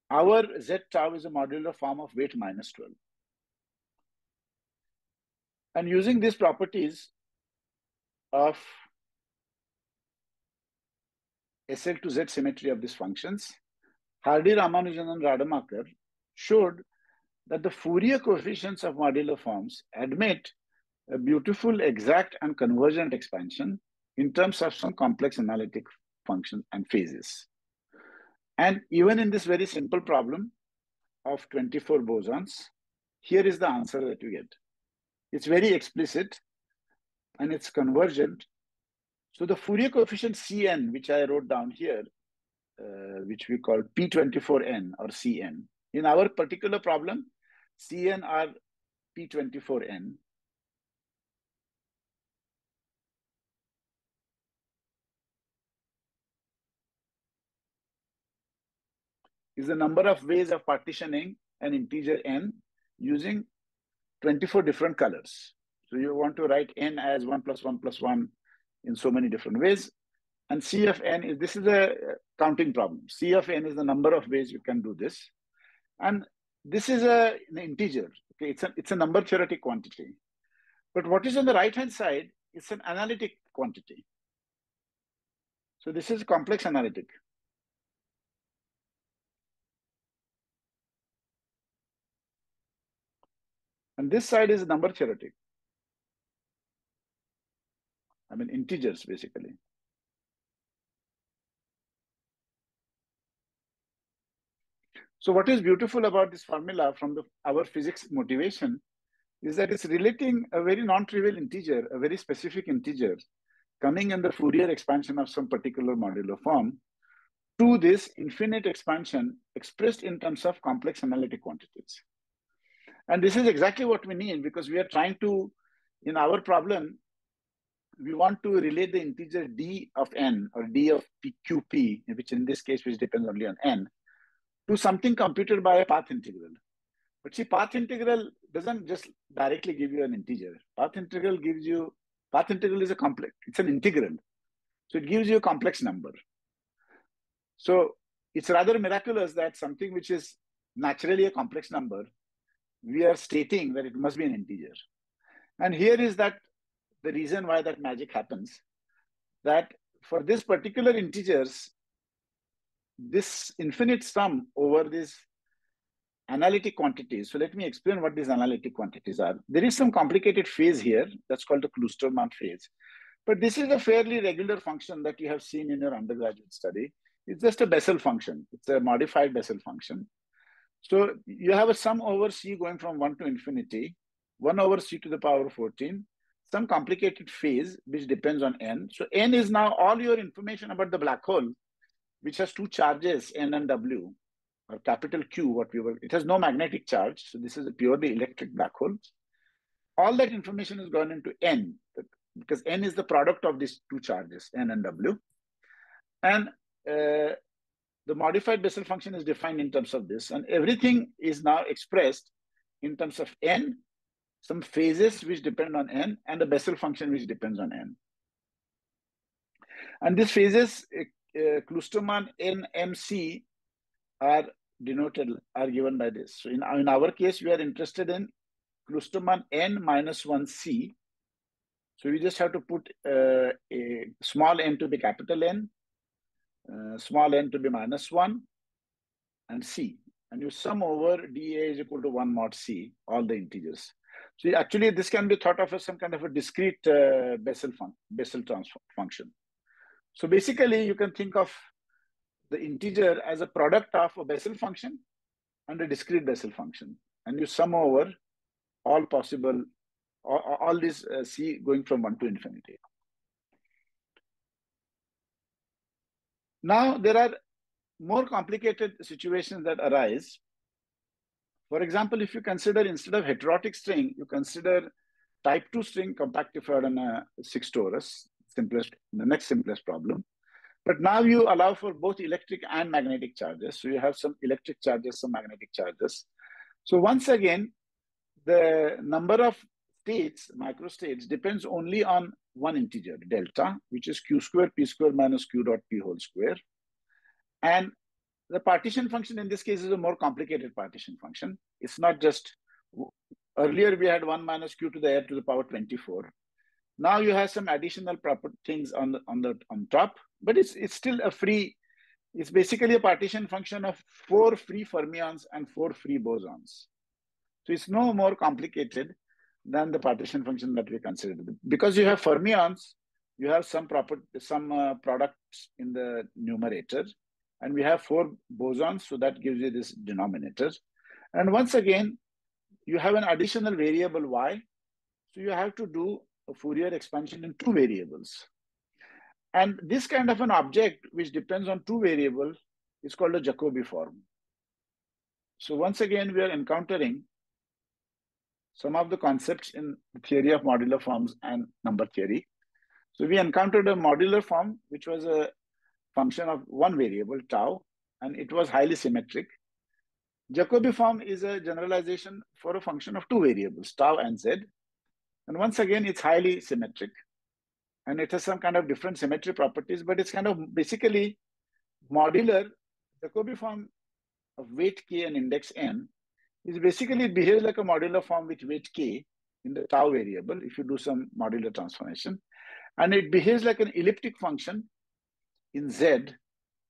our Z tau is a modular form of weight minus 12. And using these properties of SL to Z symmetry of these functions, Hardy, Ramanujan, and Rademacher showed that the Fourier coefficients of modular forms admit a beautiful, exact, and convergent expansion in terms of some complex analytic functions and phases. And even in this very simple problem of 24 bosons, here is the answer that you get. It's very explicit and it's convergent. So the Fourier coefficient Cn, which I wrote down here, which we call P24n or Cn. In our particular problem, Cn are P24n. Is the number of ways of partitioning an integer n using 24 different colors. So you want to write n as 1 plus 1 plus 1 in so many different ways. And C of n is, this is a counting problem. C of n is the number of ways you can do this. And this is an integer. Okay, it's a number theoretic quantity. But what is on the right-hand side is an analytic quantity. So this is complex analytic. And this side is number theoretic. I mean, integers, basically. So what is beautiful about this formula from our physics motivation is that it's relating a very non-trivial integer, a very specific integer, coming in the Fourier expansion of some particular modular form to this infinite expansion expressed in terms of complex analytic quantities. And this is exactly what we need, because we are trying to, in our problem, we want to relate the integer d of n or d of qp, which in this case, which depends only on n, to something computed by a path integral. But see, path integral doesn't just directly give you an integer. Path integral is a complex, it's an integral. So it gives you a complex number. So it's rather miraculous that something which is naturally a complex number, we are stating that it must be an integer. And here is that the reason why that magic happens, that for this particular integers, this infinite sum over these analytic quantities. So let me explain what these analytic quantities are. There is some complicated phase here that's called the Kloosterman phase. But this is a fairly regular function that you have seen in your undergraduate study. It's just a Bessel function. It's a modified Bessel function. So you have a sum over C going from 1 to infinity, 1 over C to the power 14, some complicated phase which depends on n. So n is now all your information about the black hole, which has two charges, n and w, or capital Q, it has no magnetic charge. So this is a purely electric black hole. All that information is gone into n, because n is the product of these two charges, n and w. And the modified Bessel function is defined in terms of this, and everything is now expressed in terms of n, some phases which depend on n, and a Bessel function which depends on n. And these phases, Kloosterman n, m, c, are given by this. So in our case, we are interested in Kloosterman n minus 1c. So we just have to put a small n to be capital N, small n to be minus 1, and c. And you sum over dA is equal to 1 mod c, all the integers. So actually, this can be thought of as some kind of a discrete Bessel transform function. So basically, you can think of the integer as a product of a Bessel function and a discrete Bessel function. And you sum over all possible, all this c going from 1 to infinity. Now, there are more complicated situations that arise. For example, if you consider instead of heterotic string, you consider type 2 string compactified on a 6 torus, the next simplest problem. But now you allow for both electric and magnetic charges. So you have some electric charges, some magnetic charges. So once again, the number of states, microstates, depends only on one integer, delta, which is q square p square minus q dot p whole square. And the partition function in this case is a more complicated partition function. It's not just, earlier we had 1 minus q to the air to the power 24. Now you have some additional proper things on top, but it's still a free, it's basically a partition function of 4 free fermions and 4 free bosons. So it's no more complicated than the partition function that we considered. Because you have fermions, you have some products in the numerator, and we have 4 bosons, so that gives you this denominator. And once again, you have an additional variable y, so you have to do a Fourier expansion in 2 variables. And this kind of an object, which depends on 2 variables, is called a Jacobi form. So once again, we are encountering some of the concepts in the theory of modular forms and number theory. So we encountered a modular form, which was a function of 1 variable, tau, and it was highly symmetric. Jacobi form is a generalization for a function of 2 variables, tau and z. And once again, it's highly symmetric. And it has some kind of different symmetry properties, but it's kind of basically modular. Jacobi form of weight k and index n is basically, it behaves like a modular form with weight k in the tau variable, if you do some modular transformation. And it behaves like an elliptic function in z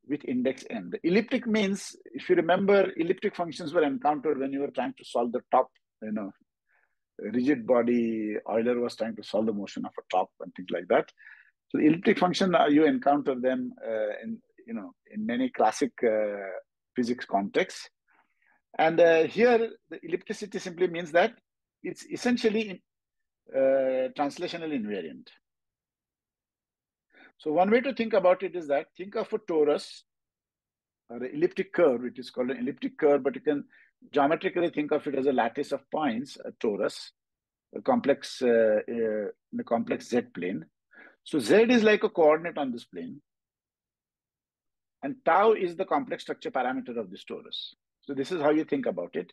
with index n. The elliptic means, if you remember, elliptic functions were encountered when you were trying to solve the top, rigid body. Euler was trying to solve the motion of a top and things like that. So the elliptic function, you encounter them in many classic physics contexts. And here, the ellipticity simply means that it's essentially translational invariant. So one way to think about it is that think of a torus or an elliptic curve. It is called an elliptic curve, but you can geometrically think of it as a lattice of points, a torus, a complex in a complex z plane. So z is like a coordinate on this plane, and tau is the complex structure parameter of this torus. So this is how you think about it.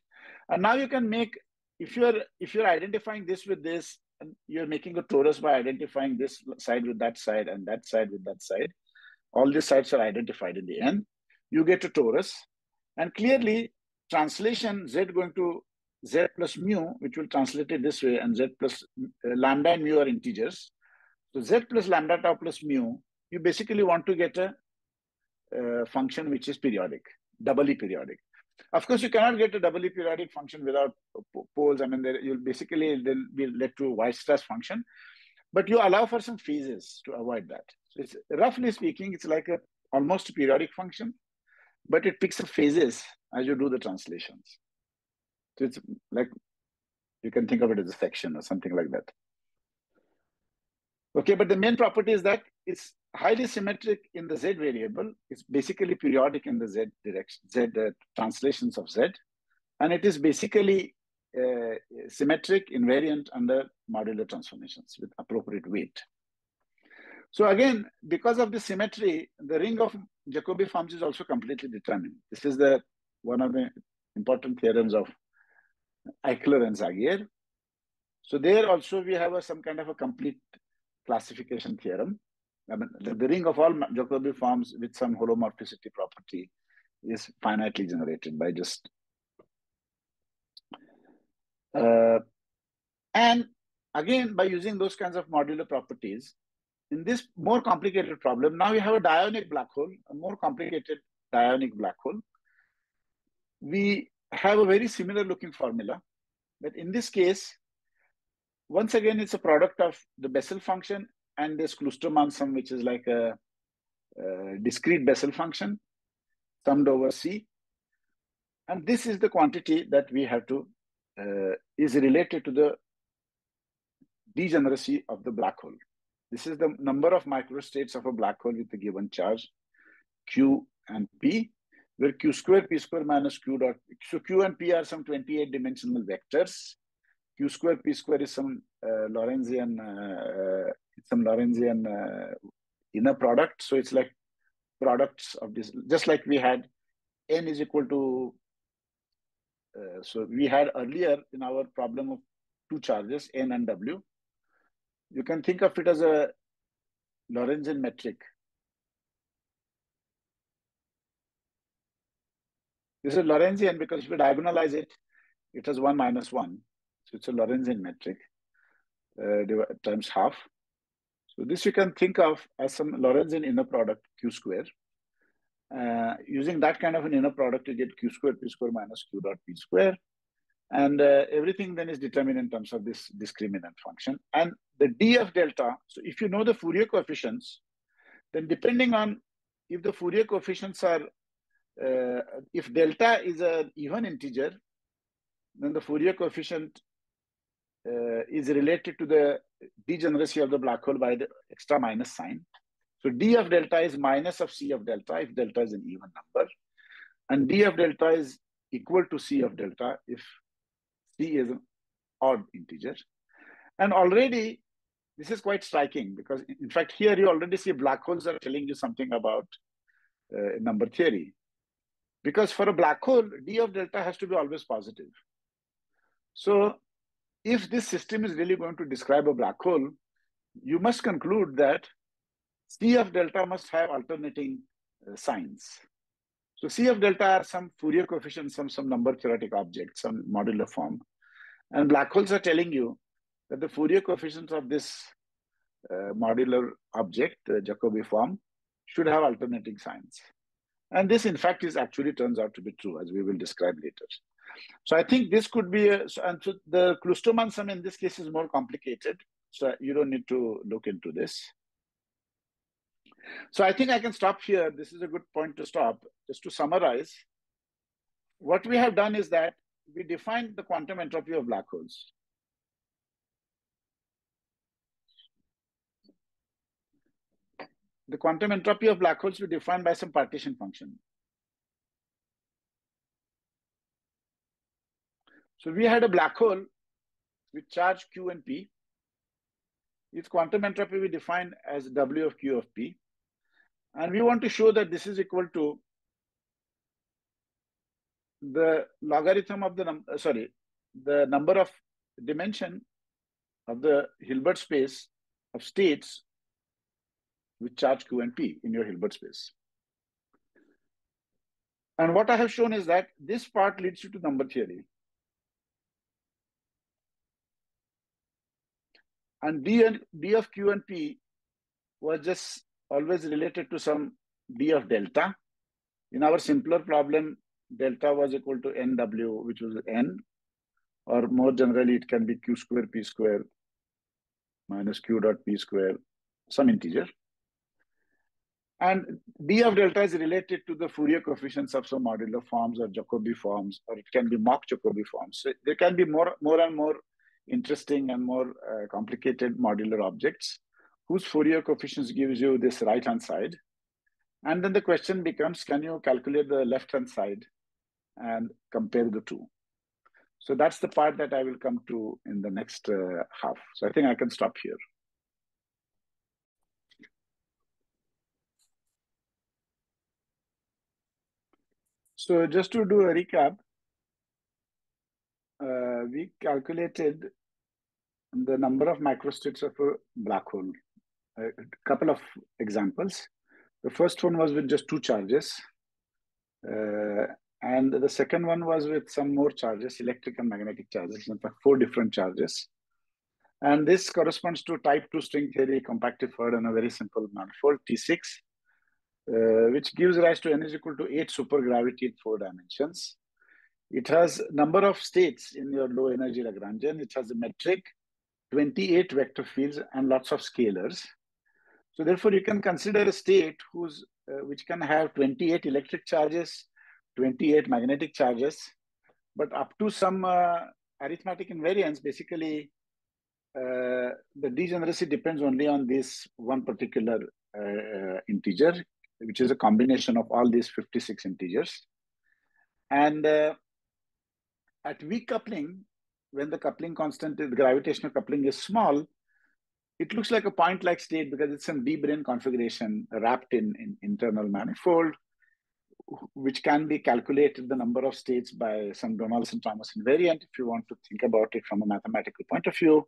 And now you can make, if you're identifying this with this, and you're making a torus by identifying this side with that side and that side with that side. All these sides are identified in the end. You get a torus, and clearly translation z going to z plus mu, which will translate it this way, and z plus lambda and mu are integers. So z plus lambda tau plus mu, you basically want to get a function which is periodic, doubly periodic. Of course, you cannot get a doubly periodic function without poles. I mean, you'll basically then be led to a Weierstrass function, but you allow for some phases to avoid that. So it's, roughly speaking, it's like a almost a periodic function, but it picks up phases as you do the translations. So it's like, you can think of it as a section or something like that. Okay, but the main property is that it's highly symmetric in the z variable. It's basically periodic in the z direction, translations of z, and it is basically symmetric invariant under modular transformations with appropriate weight. So again, because of the symmetry, the ring of Jacobi forms is also completely determined. This is one of the important theorems of Eichler and Zagier. So there also we have some kind of a complete classification theorem. I mean, the ring of all Jacobi forms with some holomorphicity property is finitely generated by just and again, by using those kinds of modular properties, in this more complicated problem, now we have a dionic black hole, a more complicated dionic black hole. We have a very similar looking formula, but in this case, once again, it's a product of the Bessel function and this Kloosterman sum, which is like a discrete Bessel function summed over C. And this is the quantity that we have to, is related to the degeneracy of the black hole. This is the number of microstates of a black hole with a given charge, Q and P, where Q square, P square minus Q dot. So Q and P are some 28 dimensional vectors. Q square, P square is some Lorentzian inner product. So it's like products of this, just like we had N is equal to, so we had earlier in our problem of two charges, N and W. You can think of it as a Lorentzian metric. This is Lorentzian because if you diagonalize it, it has 1 minus 1. So it's a Lorentzian metric times half. So this you can think of as some Lorentzian inner product Q square. Using that kind of an inner product, you get Q square, P square minus Q dot P square. And everything then is determined in terms of this discriminant function. And the D of delta, so if you know the Fourier coefficients, then depending on if the Fourier coefficients are, if delta is an even integer, then the Fourier coefficient is related to the degeneracy of the black hole by the extra minus sign. So D of delta is minus of C of delta if delta is an even number. And D of delta is equal to C of delta if C is an odd integer. And already, this is quite striking because in fact, here you already see black holes are telling you something about number theory. Because for a black hole, D of delta has to be always positive. So if this system is really going to describe a black hole, you must conclude that C of delta must have alternating signs. So C of delta are some Fourier coefficients, some number theoretic object, some modular form. And black holes are telling you that the Fourier coefficients of this modular object, the Jacobi form, should have alternating signs. And this, in fact, actually turns out to be true, as we will describe later. So I think this could be, and so the Kloosterman sum in this case is more complicated. So you don't need to look into this. So I think I can stop here. This is a good point to stop. Just to summarize, what we have done is that we defined the quantum entropy of black holes. The quantum entropy of black holes we defined by some partition function. So we had a black hole with charge Q and P. Its quantum entropy we defined as W of Q of P. And we want to show that this is equal to the logarithm of the the number of dimension of the Hilbert space of states with charge Q and P in your Hilbert space. And what I have shown is that this part leads you to number theory. And D of Q and P was just always related to some D of delta. In our simpler problem, delta was equal to NW, which was N, or more generally, it can be Q square P square minus Q dot P square, some integer. And D of delta is related to the Fourier coefficients of some modular forms or Jacobi forms, or it can be mock Jacobi forms. So there can be more and more interesting and more complicated modular objects whose Fourier coefficients gives you this right-hand side. And then the question becomes, can you calculate the left-hand side and compare the two? So that's the part that I will come to in the next half. So I think I can stop here. So just to do a recap, we calculated the number of microstates of a black hole. A couple of examples. The first one was with just 2 charges. And the second one was with some more charges, electric and magnetic charges, in fact, 4 different charges. And this corresponds to type 2 string theory compactified on a very simple manifold, T6, which gives rise to n is equal to 8 supergravity in 4 dimensions. It has number of states in your low energy Lagrangian. It has a metric, 28 vector fields, and lots of scalars. So therefore, you can consider a state which can have 28 electric charges, 28 magnetic charges, but up to some arithmetic invariance, basically, the degeneracy depends only on this one particular integer, which is a combination of all these 56 integers. And at weak coupling, when the coupling constant, the gravitational coupling is small, it looks like a point-like state because it's some D-brane configuration wrapped in internal manifold, which can be calculated the number of states by some Donaldson-Thomas invariant, if you want to think about it from a mathematical point of view,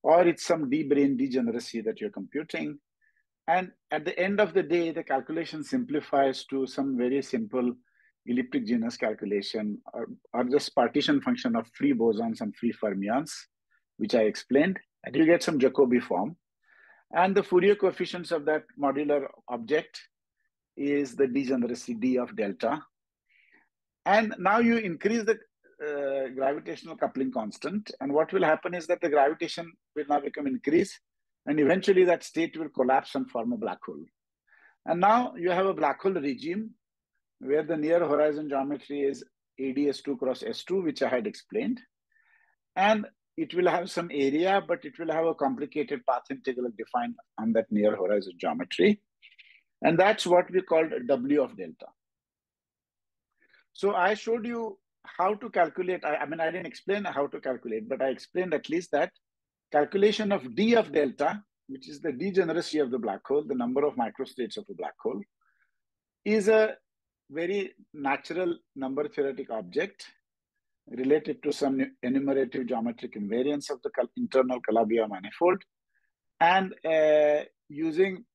or it's some D-brane degeneracy that you're computing. And at the end of the day, the calculation simplifies to some very simple elliptic genus calculation, or just partition function of free bosons and free fermions, which I explained, and you get some Jacobi form. And the Fourier coefficients of that modular object is the degeneracy D of delta. And now you increase the gravitational coupling constant, and what will happen is that the gravitation will now become increased, and eventually that state will collapse and form a black hole. And now you have a black hole regime where the near horizon geometry is AdS2 cross S2, which I had explained. And it will have some area, but it will have a complicated path integral defined on that near horizon geometry. And that's what we called W of delta. So I showed you how to calculate. I mean, I didn't explain how to calculate, but I explained at least that calculation of D of delta, which is the degeneracy of the black hole, the number of microstates of a black hole, is a very natural number theoretic object related to some enumerative geometric invariance of the internal Calabi-Yau manifold, and using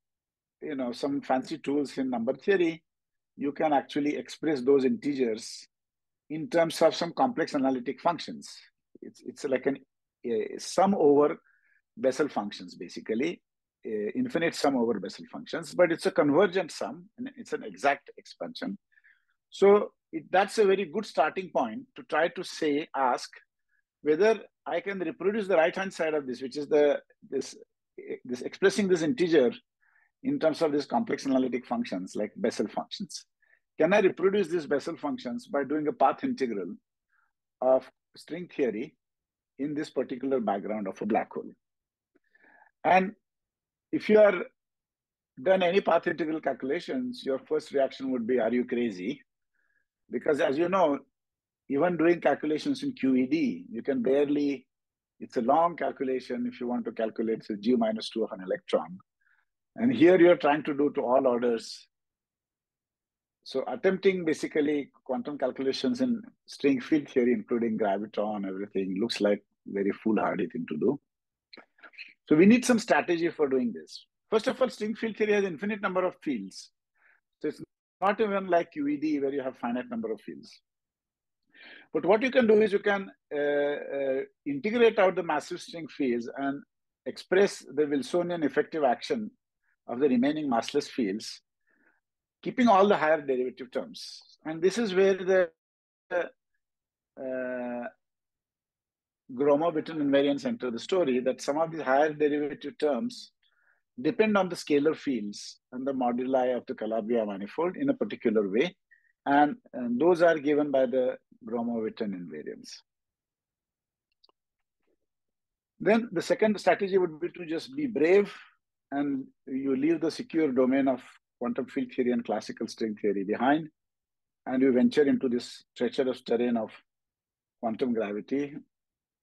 some fancy tools in number theory, you can actually express those integers in terms of some complex analytic functions. It's like a sum over Bessel functions, basically, infinite sum over Bessel functions, but it's a convergent sum, and it's an exact expansion. So that's a very good starting point to try to ask whether I can reproduce the right-hand side of this, which is this expressing this integer in terms of these complex analytic functions like Bessel functions. can I reproduce these Bessel functions by doing a path integral of string theory in this particular background of a black hole? And if you are done any path integral calculations, your first reaction would be, are you crazy? Because as you know, even doing calculations in QED, you can barely, it's a long calculation if you want to calculate the G minus 2 of an electron. And here you're trying to do to all orders. So attempting basically quantum calculations in string field theory, including graviton, everything, looks like very foolhardy thing to do. So we need some strategy for doing this. First of all, string field theory has infinite number of fields. So it's not even like QED where you have finite number of fields. But what you can do is you can integrate out the massive string fields and express the Wilsonian effective action of the remaining massless fields, keeping all the higher derivative terms. And this is where the Gromov-Witten invariants enter the story, that some of these higher derivative terms depend on the scalar fields and the moduli of the Calabi-Yau manifold in a particular way. And those are given by the Gromov-Witten invariants. Then the second strategy would be to just be brave and you leave the secure domain of quantum field theory and classical string theory behind, and you venture into this treacherous terrain of quantum gravity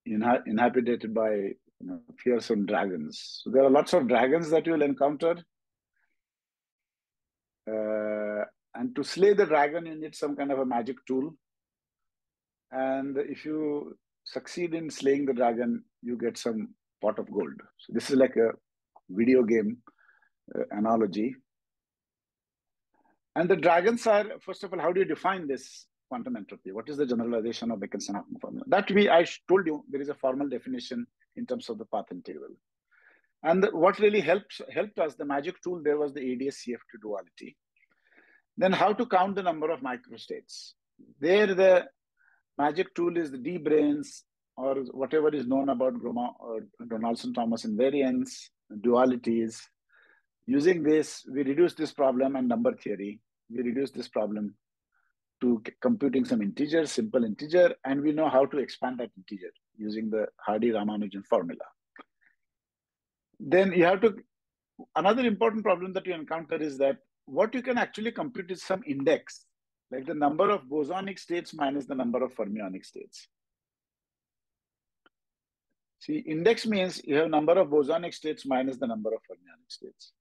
inhabited by fearsome dragons. So there are lots of dragons that you will encounter. And to slay the dragon, you need some kind of a magic tool. And if you succeed in slaying the dragon, you get some pot of gold. So this is like a video game analogy. And the dragons are, first of all, how do you define this quantum entropy? What is the generalization of Bekenstein-Hoffman formula? That I told you, there is a formal definition in terms of the path integral. And what really helped us, the magic tool there was the ADS-CFT duality. Then how to count the number of microstates. There the magic tool is the D-branes or whatever is known about Donaldson-Thomas invariants, dualities. Using this, we reduce this problem and number theory. We reduce this problem to computing some integer, simple integer, and we know how to expand that integer using the Hardy-Ramanujan formula. Then you have to, another important problem that you encounter is that what you can actually compute is some index, like the number of bosonic states minus the number of fermionic states. See, index means you have number of bosonic states minus the number of fermionic states.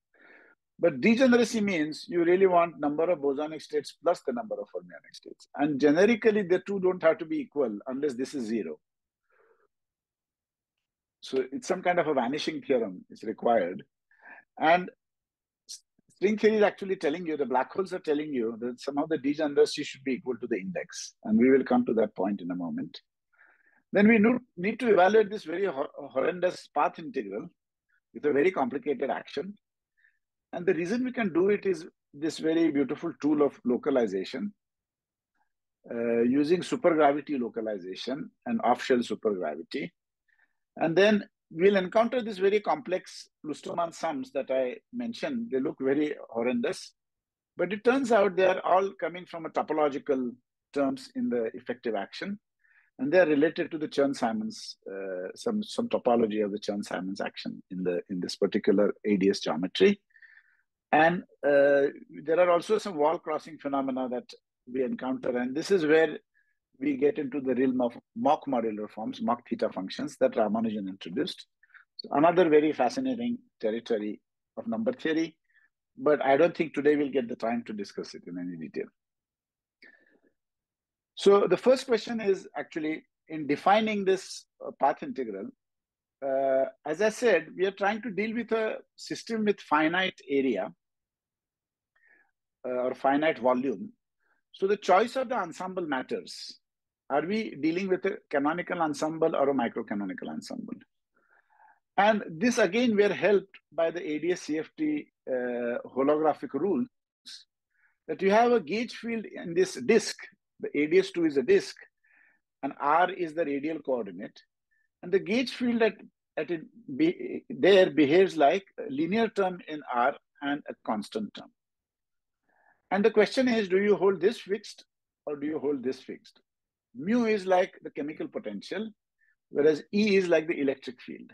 But degeneracy means you really want number of bosonic states plus the number of fermionic states. And generically, the two don't have to be equal unless this is 0. So it's some kind of a vanishing theorem is required. And string theory is actually telling you, the black holes are telling you that somehow the degeneracy should be equal to the index. And we will come to that point in a moment. Then we need to evaluate this very horrendous path integral with a very complicated action. And the reason we can do it is this very beautiful tool of localization, using supergravity localization and off-shell supergravity. And then we'll encounter this very complex Lustermann sums that I mentioned. They look very horrendous, but it turns out they are all coming from a topological terms in the effective action. And they're related to the Chern-Simons, some topology of the Chern-Simons action in this particular ADS geometry. And there are also some wall crossing phenomena that we encounter. And this is where we get into the realm of Mach modular forms, Mach theta functions that Ramanujan introduced. So another very fascinating territory of number theory, but I don't think today we'll get the time to discuss it in any detail. So the first question is actually in defining this path integral. As I said, we are trying to deal with a system with finite area or finite volume. So the choice of the ensemble matters. Are we dealing with a canonical ensemble or a microcanonical ensemble? And this again, we are helped by the ADS-CFT holographic rules that you have a gauge field in this disk. The ADS2 is a disk and R is the radial coordinate. And the gauge field there behaves like a linear term in R and a constant term. And the question is, do you hold this fixed or do you hold this fixed? Mu is like the chemical potential, whereas E is like the electric field.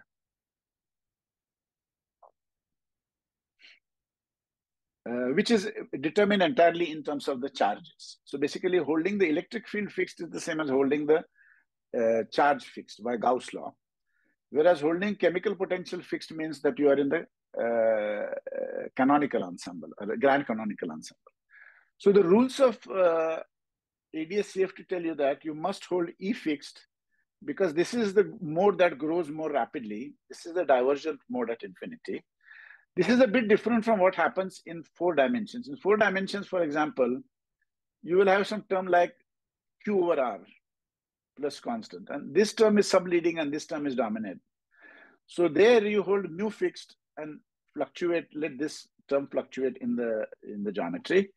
Which is determined entirely in terms of the charges. So basically holding the electric field fixed is the same as holding the charge fixed by Gauss law. Whereas holding chemical potential fixed means that you are in the canonical ensemble, or the grand canonical ensemble. So the rules of ADS-CFT tell you that you must hold E fixed because this is the mode that grows more rapidly. This is the divergent mode at infinity. This is a bit different from what happens in 4 dimensions. In 4 dimensions, for example, you will have some term like Q over R plus constant. And this term is subleading and this term is dominant. So there you hold mu fixed and fluctuate, let this term fluctuate in the geometry.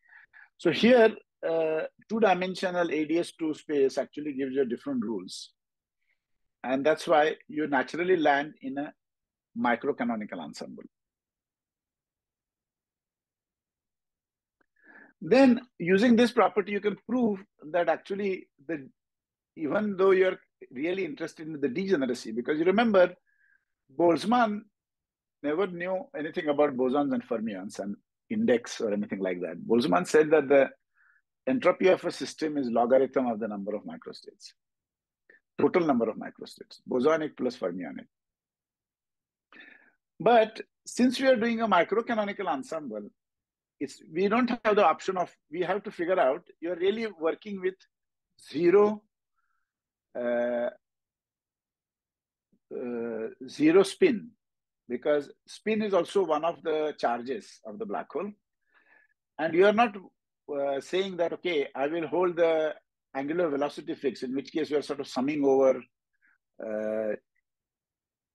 So here, 2-dimensional ADS2 space actually gives you different rules. And that's why you naturally land in a microcanonical ensemble. Then using this property, you can prove that actually even though you're really interested in the degeneracy, because you remember Boltzmann never knew anything about bosons and fermions and index or anything like that. Boltzmann said that the entropy of a system is logarithm of the number of microstates, total number of microstates, bosonic plus fermionic. But since we are doing a microcanonical ensemble, we don't have the option of, we have to figure out, you're really working with zero spin, because spin is also one of the charges of the black hole. And you are not saying that, okay, I will hold the angular velocity fixed, in which case you are sort of summing over,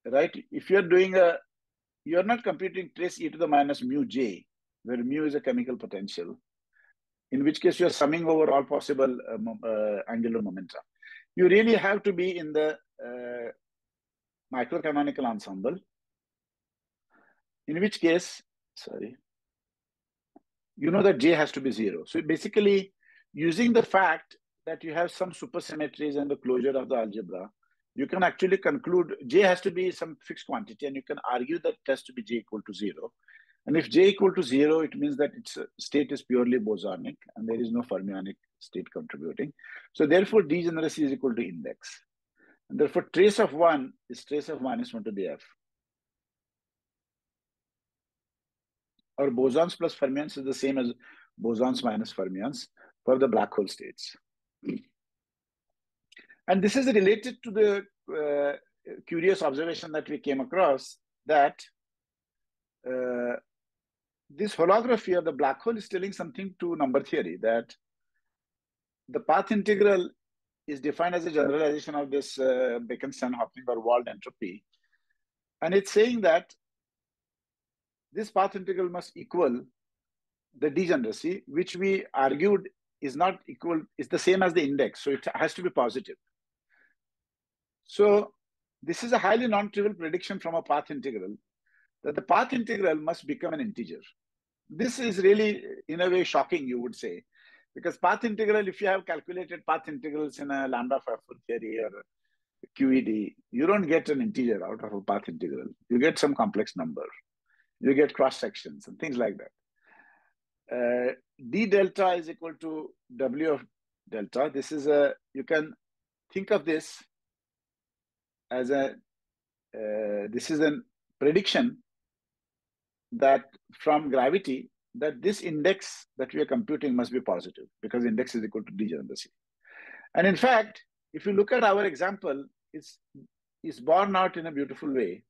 right? If you're doing you're not computing trace e to the minus mu j, where mu is a chemical potential, in which case you're summing over all possible angular momentum. You really have to be in the microcanonical ensemble, in which case, you know that j has to be 0. So basically, using the fact that you have some supersymmetries and the closure of the algebra, you can actually conclude j has to be some fixed quantity, and you can argue that it has to be j equal to 0. And if j equal to 0, it means that its state is purely bosonic and there is no fermionic state contributing. So therefore, degeneracy is equal to index. And therefore, trace of 1 is trace of minus 1 to the f. Or bosons plus fermions is the same as bosons minus fermions for the black hole states. And this is related to the curious observation that we came across, that this holography of the black hole is telling something to number theory, that the path integral is defined as a generalization of this Bekenstein-Hopling or walled entropy. And it's saying that this path integral must equal the degeneracy, which we argued is not equal, is the same as the index. So it has to be positive. So this is a highly non-trivial prediction from a path integral, that the path integral must become an integer. This is really, in a way, shocking, you would say, because path integral, if you have calculated path integrals in a lambda full theory or QED, you don't get an integer out of a path integral. You get some complex number. You get cross sections and things like that. D delta is equal to W of delta. This is you can think of this as this is a prediction that from gravity, that this index that we are computing must be positive, because index is equal to degeneracy. And in fact, if you look at our example, it's borne out in a beautiful way.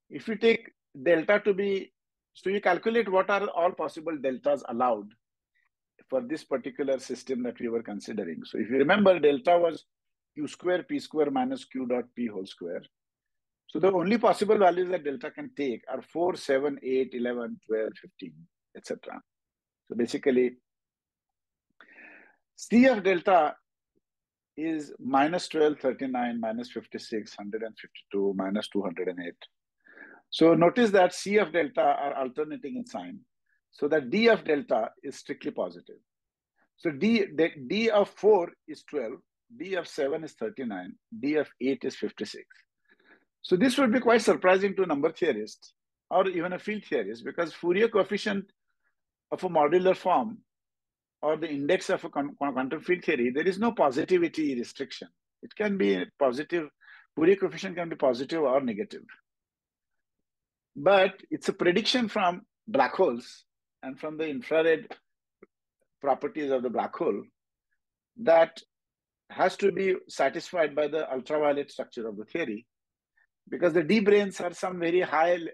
If you take delta to be, so you calculate what are all possible deltas allowed for this particular system that we were considering. So if you remember, delta was q square p square minus q dot p whole square. So the only possible values that delta can take are 4, 7, 8, 11, 12, 15, etc. So basically, C of delta is minus 12, 39, minus 56, 152, minus 208. So notice that C of delta are alternating in sign. so that d of delta is strictly positive. So d of 4 is 12, d of 7 is 39, d of 8 is 56. So this would be quite surprising to a number theorist or even a field theorist, because Fourier coefficient of a modular form or the index of a quantum field theory, there is no positivity restriction. It can be positive, Fourier coefficient can be positive or negative. But it's a prediction from black holes and from the infrared properties of the black hole that has to be satisfied by the ultraviolet structure of the theory, because the D branes are some very highly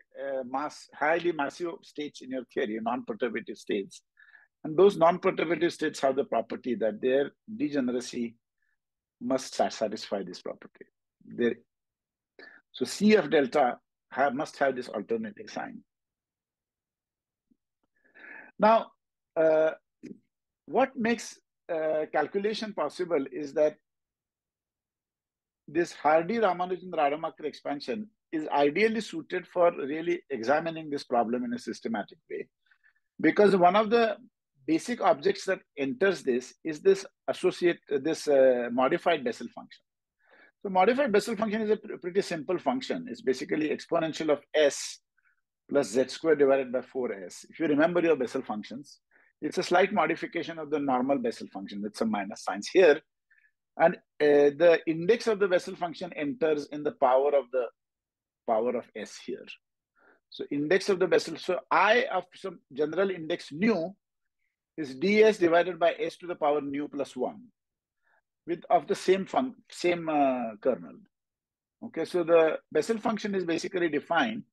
massive states in your theory, non-perturbative states. And those non-perturbative states have the property that their degeneracy must satisfy this property. So C of delta must have this alternating sign. Now, what makes calculation possible is that this Hardy-Ramanujan-Rademacher expansion is ideally suited for really examining this problem in a systematic way, because one of the basic objects that enters this is this modified Bessel function. So modified Bessel function is a pretty simple function. It's basically exponential of s plus z squared divided by 4s. If you remember your Bessel functions, it's a slight modification of the normal Bessel function with some minus signs here. And the index of the Bessel function enters in the power of s here. So index of the Bessel, so I of some general index nu is ds divided by s to the power nu plus 1 of the same kernel. Okay, so the Bessel function is basically defined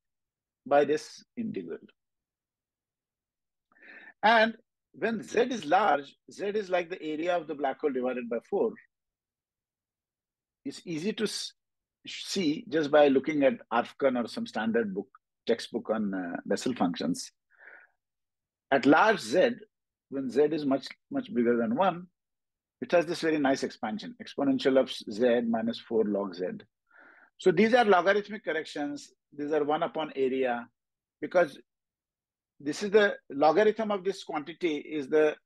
by this integral. And when z is large, z is like the area of the black hole divided by 4. It's easy to see just by looking at Arfken or some standard textbook on Bessel functions. At large z, when z is much bigger than 1, it has this very nice expansion, exponential of z minus 4 log z. So these are logarithmic corrections. These are 1 upon area, because this is the logarithm of this quantity is the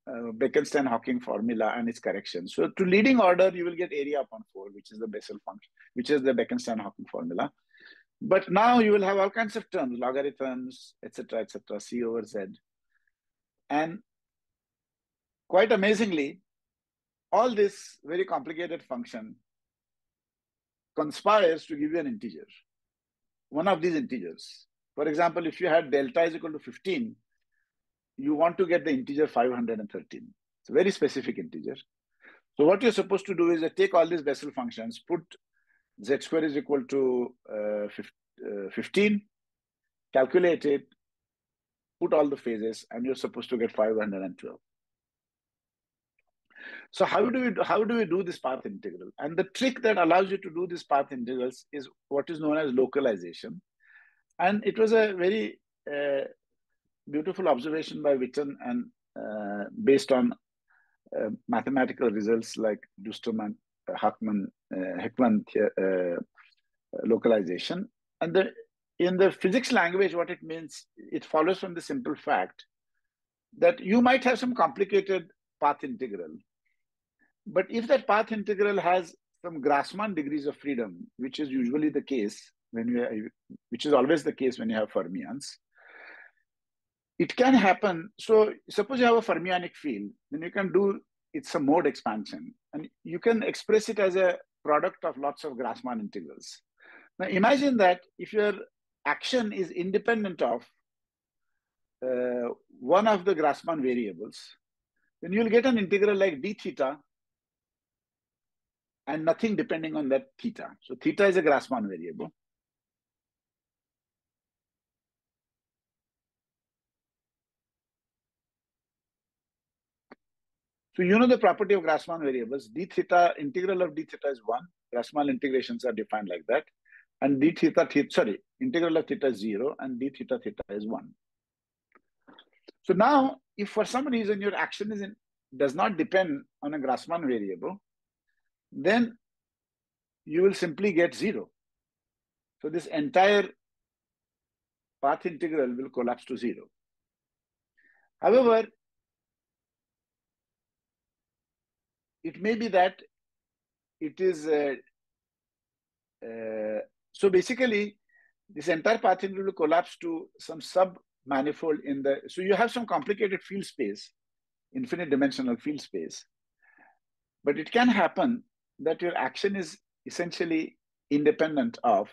Bekenstein-Hawking formula and its correction. So to leading order, you will get area upon 4, which is the Bessel function, which is the Bekenstein-Hawking formula. But now you will have all kinds of terms, logarithms, etc., c over z. And quite amazingly, all this very complicated function conspires to give you an integer, one of these integers. For example, if you had delta is equal to 15, you want to get the integer 513. It's a very specific integer. So what you're supposed to do is take all these Bessel functions, put z square is equal to 15, calculate it, put all the phases, and you're supposed to get 512. So how do we do this path integral? And the trick that allows you to do this path integrals is what is known as localization. And it was a very beautiful observation by Witten, and based on mathematical results like Dusterman, Heckman localization. And in the physics language, what it means, it follows from the simple fact that you might have some complicated path integral. But if that path integral has some Grassmann degrees of freedom, which is usually the case which is always the case when you have fermions, it can happen. So suppose you have a fermionic field, then you can do it's a mode expansion, and you can express it as a product of lots of Grassmann integrals. Now imagine that if your action is independent of one of the Grassmann variables, then you'll get an integral like d theta and nothing depending on that theta. So theta is a Grassmann variable. So you know the property of Grassmann variables. D theta, integral of d theta is 1. Grassmann integrations are defined like that. And d theta, integral of theta is 0, and d theta is 1. So now, if for some reason your action does not depend on a Grassmann variable, then you will simply get 0. So this entire path integral will collapse to 0. However, it may be that it is, so basically, this entire path integral will collapse to some sub-manifold in the, so you have some complicated field space, infinite dimensional field space. But it can happen that your action is essentially independent of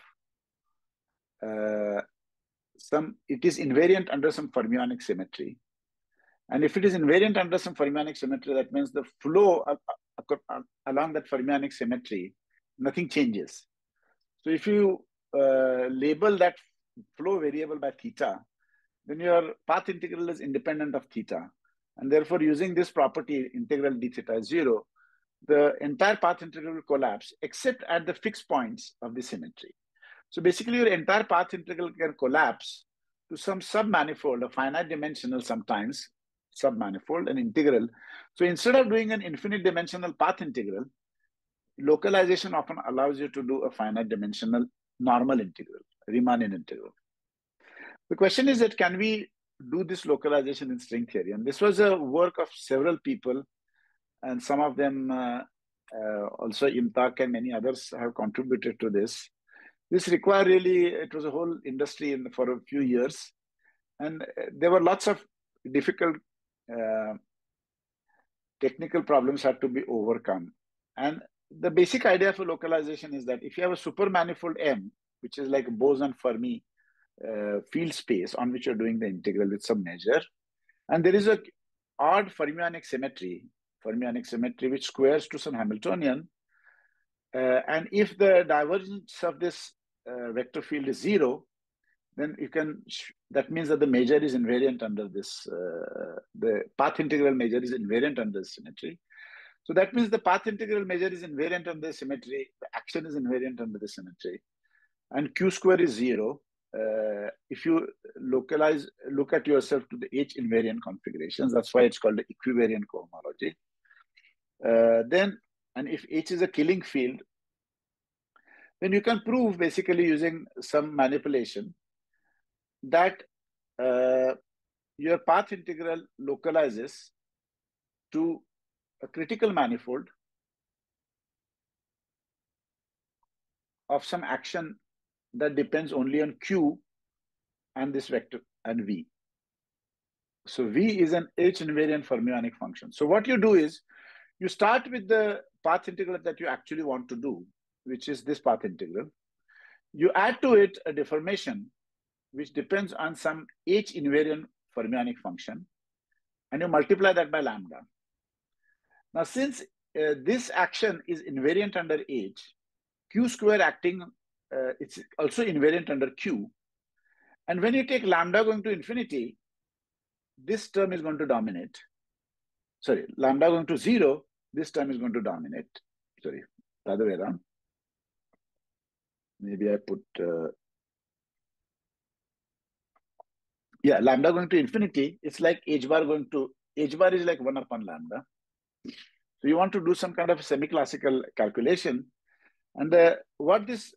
it is invariant under some fermionic symmetry. And if it is invariant under some fermionic symmetry, that means the flow along that fermionic symmetry, nothing changes. So if you label that flow variable by theta, then your path integral is independent of theta. And therefore, using this property, integral d theta is 0, the entire path integral will collapse except at the fixed points of the symmetry. So basically, your entire path integral can collapse to some submanifold, a finite dimensional sometimes, submanifold, an integral. So instead of doing an infinite dimensional path integral, localization often allows you to do a finite dimensional normal integral, Riemannian integral. The question is that can we do this localization in string theory? And this was a work of several people, and some of them also Imtak and many others have contributed to this. This required really, it was a whole industry for a few years. And there were lots of difficult technical problems had to be overcome. And the basic idea for localization is that if you have a supermanifold M, which is like a Bose-Fermi field space on which you're doing the integral with some measure, and there is a odd fermionic symmetry which squares to some Hamiltonian, and if the divergence of this vector field is 0, then you can, that means that the measure is invariant under this, the path integral measure is invariant under symmetry. So that means the path integral measure is invariant under the symmetry, the action is invariant under the symmetry, and Q square is 0. If you look at yourself to the H invariant configurations, that's why it's called the equivariant cohomology. And if H is a killing field, then you can prove basically using some manipulation that your path integral localizes to a critical manifold of some action that depends only on Q and this vector and V. So V is an H invariant fermionic function. So what you do is you start with the path integral that you actually want to do, which is this path integral. You add to it a deformation which depends on some H invariant fermionic function, and you multiply that by lambda. Now, since this action is invariant under H, Q square acting, it's also invariant under Q. And when you take lambda going to infinity, this term is going to dominate. Sorry, lambda going to 0, this term is going to dominate. Sorry, the other way around. Maybe I put, yeah, lambda going to infinity, it's like H bar is like 1 upon lambda. So you want to do some kind of semi-classical calculation. And what these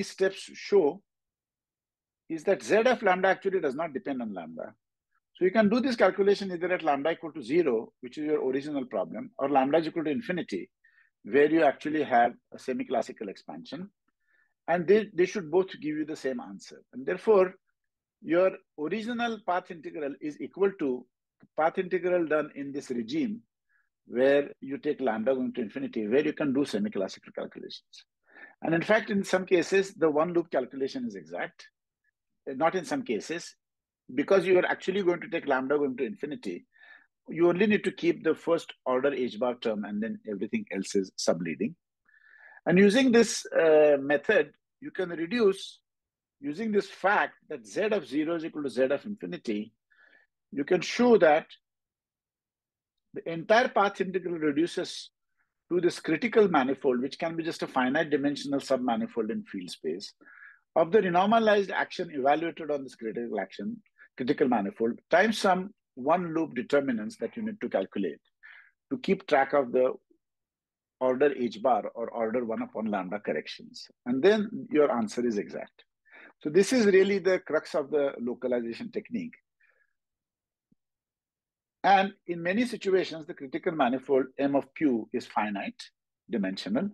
steps show is that Z of lambda actually does not depend on lambda. So you can do this calculation either at lambda equal to 0, which is your original problem, or lambda is equal to infinity, where you actually have a semi-classical expansion. And they should both give you the same answer. And therefore, your original path integral is equal to path integral done in this regime, where you take lambda going to infinity, where you can do semi-classical calculations. And in fact, in some cases, the one loop calculation is exact. Not in some cases, because you are actually going to take lambda going to infinity, you only need to keep the first order H bar term and then everything else is subleading. And using this method, you can reduce, using this fact that Z of 0 is equal to Z of infinity, you can show that the entire path integral reduces to this critical manifold, which can be just a finite dimensional submanifold in field space, of the renormalized action evaluated on this critical manifold, times some one loop determinants that you need to calculate to keep track of the order H bar or order 1 upon lambda corrections. And then your answer is exact. So this is really the crux of the localization technique. And in many situations, the critical manifold M of Q is finite dimensional.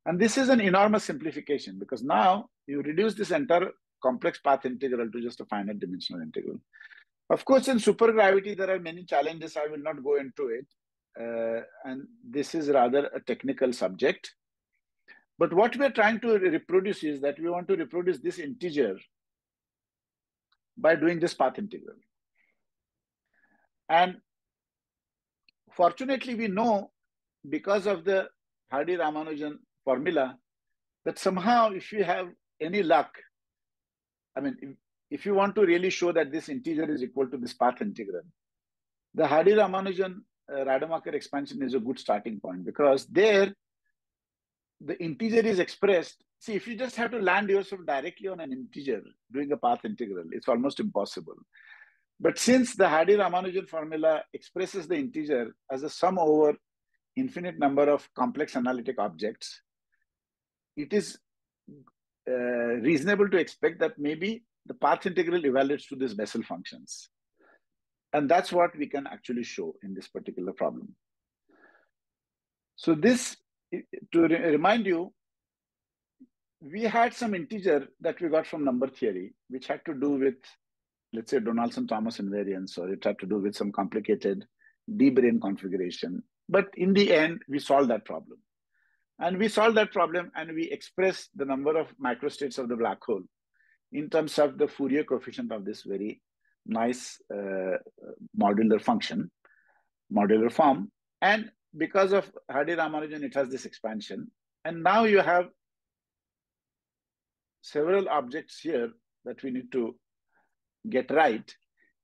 And this is an enormous simplification because now you reduce this entire complex path integral to just a finite dimensional integral. Of course, in supergravity, there are many challenges. I will not go into it. And this is rather a technical subject. But what we're trying to reproduce is that we want to reproduce this integer by doing this path integral. And fortunately, we know because of the Hardy-Ramanujan formula that somehow if you have any luck, I mean, if you want to really show that this integer is equal to this path integral, the Hardy-Ramanujan Rademacher expansion is a good starting point because there the integer is expressed. See, if you just have to land yourself directly on an integer doing a path integral, it's almost impossible. But since the Hardy-Ramanujan formula expresses the integer as a sum over infinite number of complex analytic objects, it is reasonable to expect that maybe the path integral evaluates to these Bessel functions. And that's what we can actually show in this particular problem. So this, to remind you, we had some integer that we got from number theory, which had to do with, let's say, Donaldson-Thomas invariance, or it had to do with some complicated D-brane configuration. But in the end, we solved that problem. And we solved that problem and we expressed the number of microstates of the black hole in terms of the Fourier coefficient of this very nice modular function, modular form. And because of Hardy-Ramanujan, it has this expansion. And now you have several objects here that we need to get right.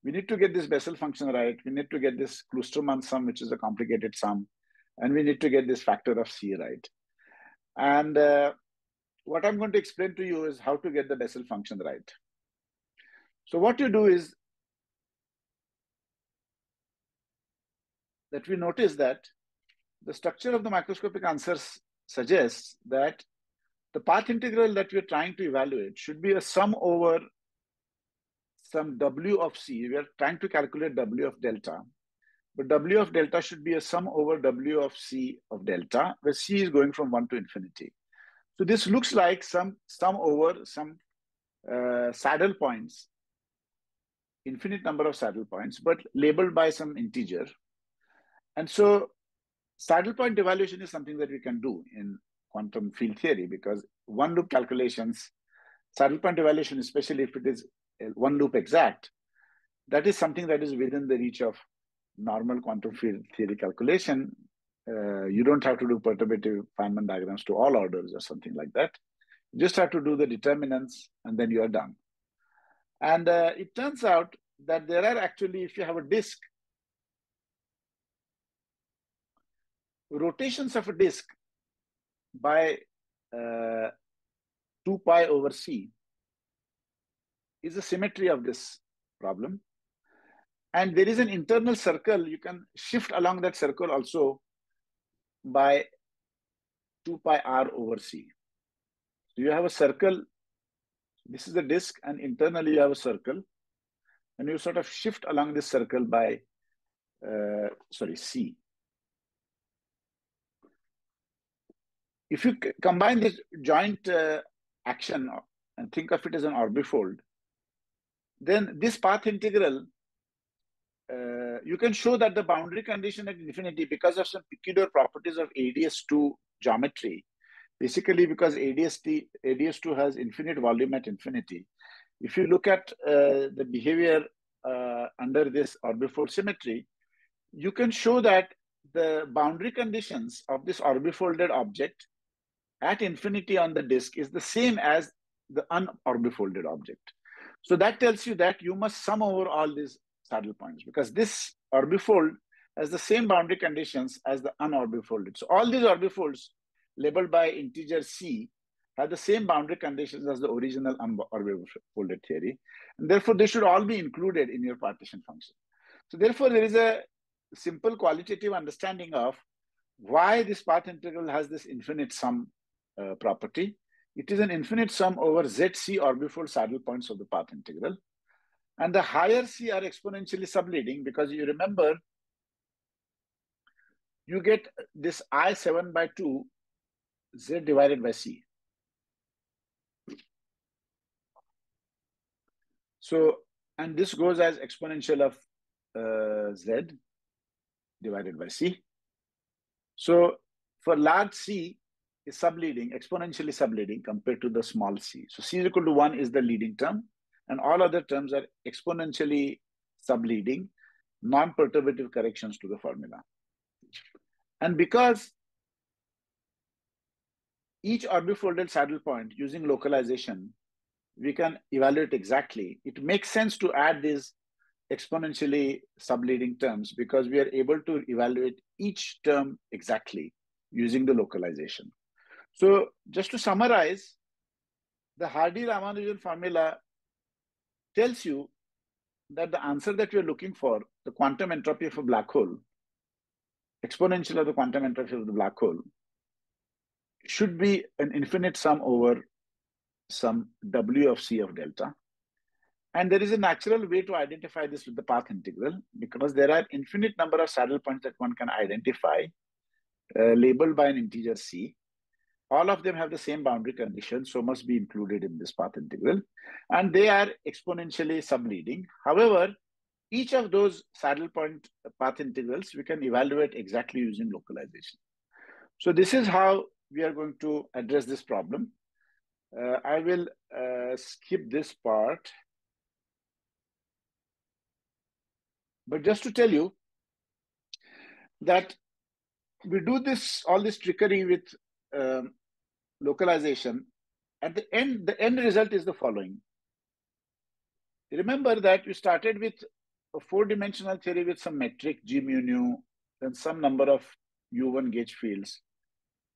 We need to get this Bessel function right. We need to get this Kloosterman sum, which is a complicated sum. And we need to get this factor of C right. And what I'm going to explain to you is how to get the Bessel function right. So what you do is that we notice that the structure of the microscopic answers suggests that the path integral that we're trying to evaluate should be a sum over some W of C. We are trying to calculate W of delta, but W of delta should be a sum over W of C of delta, where C is going from 1 to infinity. So this looks like some sum over some saddle points, infinite number of saddle points, but labeled by some integer. And so saddle point evaluation is something that we can do in quantum field theory because one loop calculations, saddle point evaluation, especially if it is one loop exact, that is something that is within the reach of normal quantum field theory calculation. You don't have to do perturbative Feynman diagrams to all orders or something like that. You just have to do the determinants and then you are done. And it turns out that there are actually, if you have a disk, rotations of a disk by 2 pi over C is a symmetry of this problem. And there is an internal circle. You can shift along that circle also by 2 pi R over C. So you have a circle. This is the disk, and internally you have a circle. And you sort of shift along this circle by, C. If you combine this joint action and think of it as an orbifold, then this path integral, you can show that the boundary condition at infinity, because of some peculiar properties of ADS2 geometry, basically because ADS2 has infinite volume at infinity. If you look at the behavior under this orbifold symmetry, you can show that the boundary conditions of this orbifolded object at infinity on the disk is the same as the unorbifolded object. So that tells you that you must sum over all these saddle points because this orbifold has the same boundary conditions as the unorbifolded. So all these orbifolds labeled by integer C have the same boundary conditions as the original unorbifolded theory. And therefore, they should all be included in your partition function. So therefore, there is a simple qualitative understanding of why this path integral has this infinite sum property. It is an infinite sum over ZC orbifold saddle points of the path integral. And the higher C are exponentially subleading because you remember you get this I 7 by 2 Z divided by C. So, and this goes as exponential of Z divided by C. So for large C is subleading, exponentially subleading compared to the small c. So C is equal to 1 is the leading term, and all other terms are exponentially subleading, non-perturbative corrections to the formula. And because each orbifolded saddle point using localization, we can evaluate exactly, it makes sense to add these exponentially subleading terms because we are able to evaluate each term exactly using the localization. So just to summarize, the Hardy-Ramanujan formula tells you that the answer that you're looking for, the quantum entropy of a black hole, exponential of the quantum entropy of the black hole, should be an infinite sum over some W of C of delta. And there is a natural way to identify this with the path integral because there are infinite number of saddle points that one can identify labeled by an integer C. All of them have the same boundary condition, so must be included in this path integral. And they are exponentially subleading. However, each of those saddle point path integrals, we can evaluate exactly using localization. So this is how we are going to address this problem. I will skip this part. But just to tell you that we do this, all this trickery with localization. At the end result is the following. Remember that we started with a four-dimensional theory with some metric G mu nu, then some number of U1 gauge fields,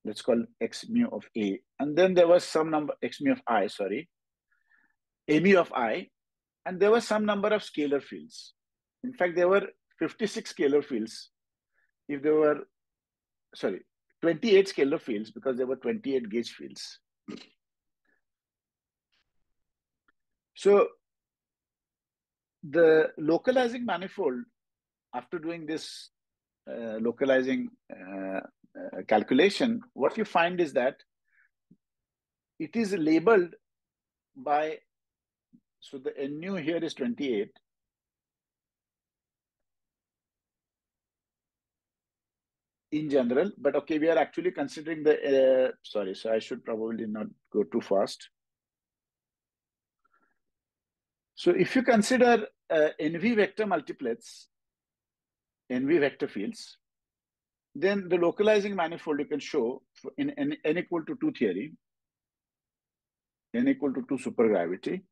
let's call X mu of A. And then there was some number, X mu of I, sorry, A mu of I. And there was some number of scalar fields. In fact, there were 56 scalar fields. If there were, sorry, 28 scalar fields because there were 28 gauge fields. So the localizing manifold, after doing this localizing calculation, what you find is that it is labeled by, so the nu here is 28. In general, but okay, we are actually considering the, sorry, so I should probably not go too fast. So if you consider NV vector multiplets, NV vector fields, then the localizing manifold you can show in n equal to 2 theory, n equal to 2 supergravity,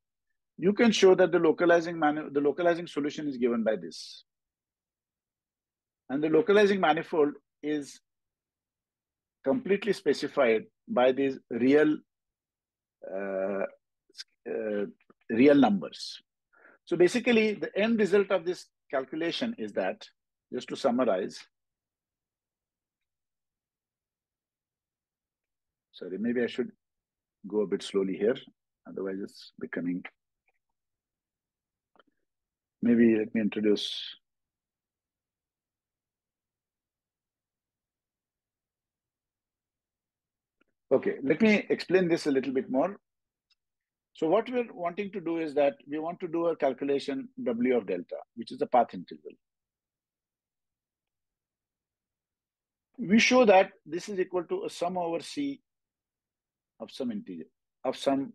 you can show that the localizing solution is given by this. And the localizing manifold is completely specified by these real numbers. So basically, the end result of this calculation is that, just to summarize, sorry, maybe I should go a bit slowly here, otherwise it's becoming, maybe let me introduce. Okay, let me explain this a little bit more. So what we're wanting to do is that we want to do a calculation W of delta, which is the path integral. We show that this is equal to a sum over C of some integer, of some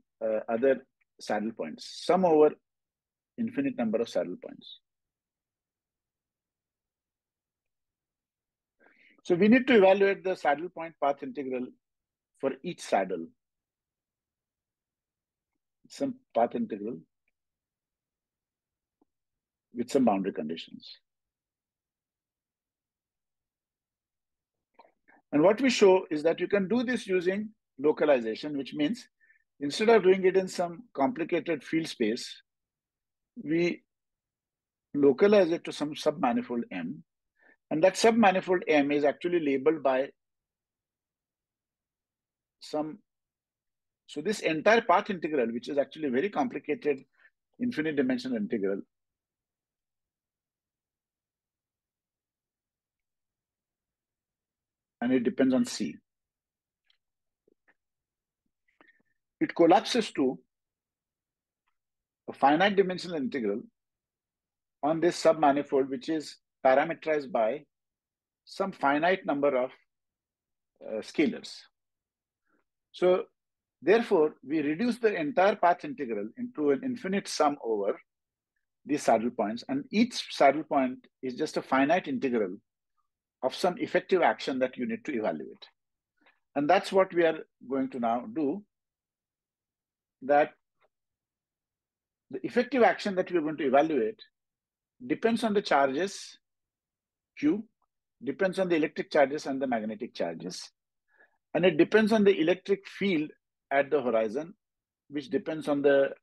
other saddle points, sum over infinite number of saddle points. So we need to evaluate the saddle point path integral for each saddle, some path integral with some boundary conditions. And what we show is that you can do this using localization, which means instead of doing it in some complicated field space, we localize it to some submanifold M. And that submanifold M is actually labeled by some, so this entire path integral, which is actually a very complicated infinite dimensional integral, and it depends on C. It collapses to a finite dimensional integral on this submanifold, which is parameterized by some finite number of scalars. So therefore, we reduce the entire path integral into an infinite sum over these saddle points, and each saddle point is just a finite integral of some effective action that you need to evaluate. And that's what we are going to now do, that the effective action that we are going to evaluate depends on the charges Q, depends on the electric charges and the magnetic charges. And it depends on the electric field at the horizon, which depends on the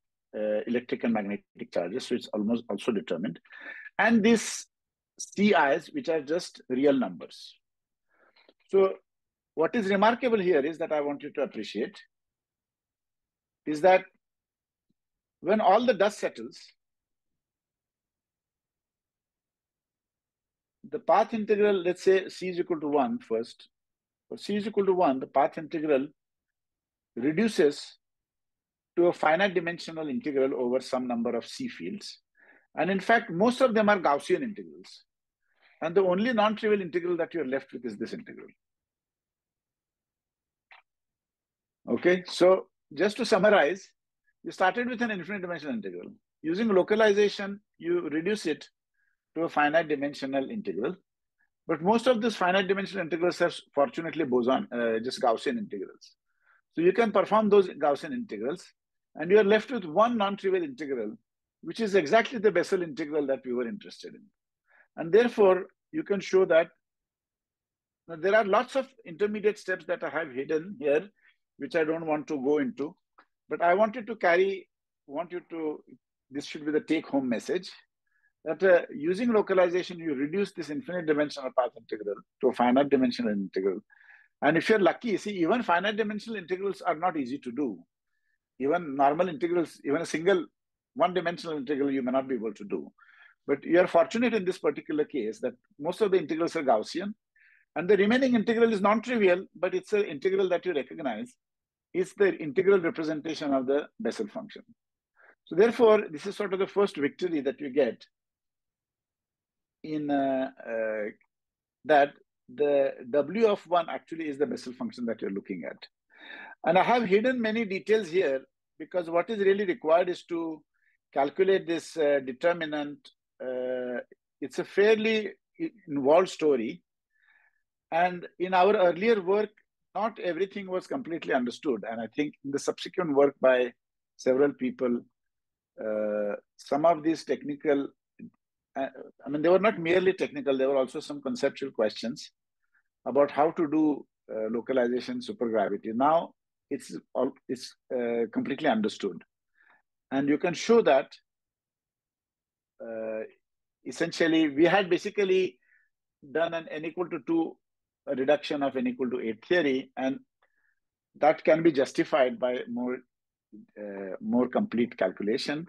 electric and magnetic charges. So it's almost also determined. And these CIs, which are just real numbers. So what is remarkable here is that I want you to appreciate is that when all the dust settles, the path integral, let's say C is equal to 1 first. For C is equal to 1, the path integral reduces to a finite dimensional integral over some number of C fields. And in fact, most of them are Gaussian integrals. And the only non-trivial integral that you're left with is this integral. Okay, so just to summarize, you started with an infinite dimensional integral. Using localization, you reduce it to a finite dimensional integral. But most of these finite dimensional integrals are fortunately boson, just Gaussian integrals. So you can perform those Gaussian integrals, and you are left with one non-trivial integral, which is exactly the Bessel integral that we were interested in. And therefore, you can show that there are lots of intermediate steps that I have hidden here, which I don't want to go into. But I wanted to this should be the take-home message, that using localization, you reduce this infinite dimensional path integral to a finite dimensional integral. And if you're lucky, see, even finite dimensional integrals are not easy to do. Even normal integrals, even a single one-dimensional integral, you may not be able to do. But you are fortunate in this particular case that most of the integrals are Gaussian, and the remaining integral is non-trivial, but it's an integral that you recognize is the integral representation of the Bessel function. So therefore, this is sort of the first victory that you get in that the W of 1 actually is the Bessel function that you're looking at. And I have hidden many details here because what is really required is to calculate this determinant. It's a fairly involved story. And in our earlier work, not everything was completely understood. And I think in the subsequent work by several people, some of these technical, they were not merely technical, there were also some conceptual questions about how to do localization supergravity. Now it's completely understood. And you can show that essentially we had basically done an n equal to 2 a reduction of n equal to 8 theory, and that can be justified by more complete calculation.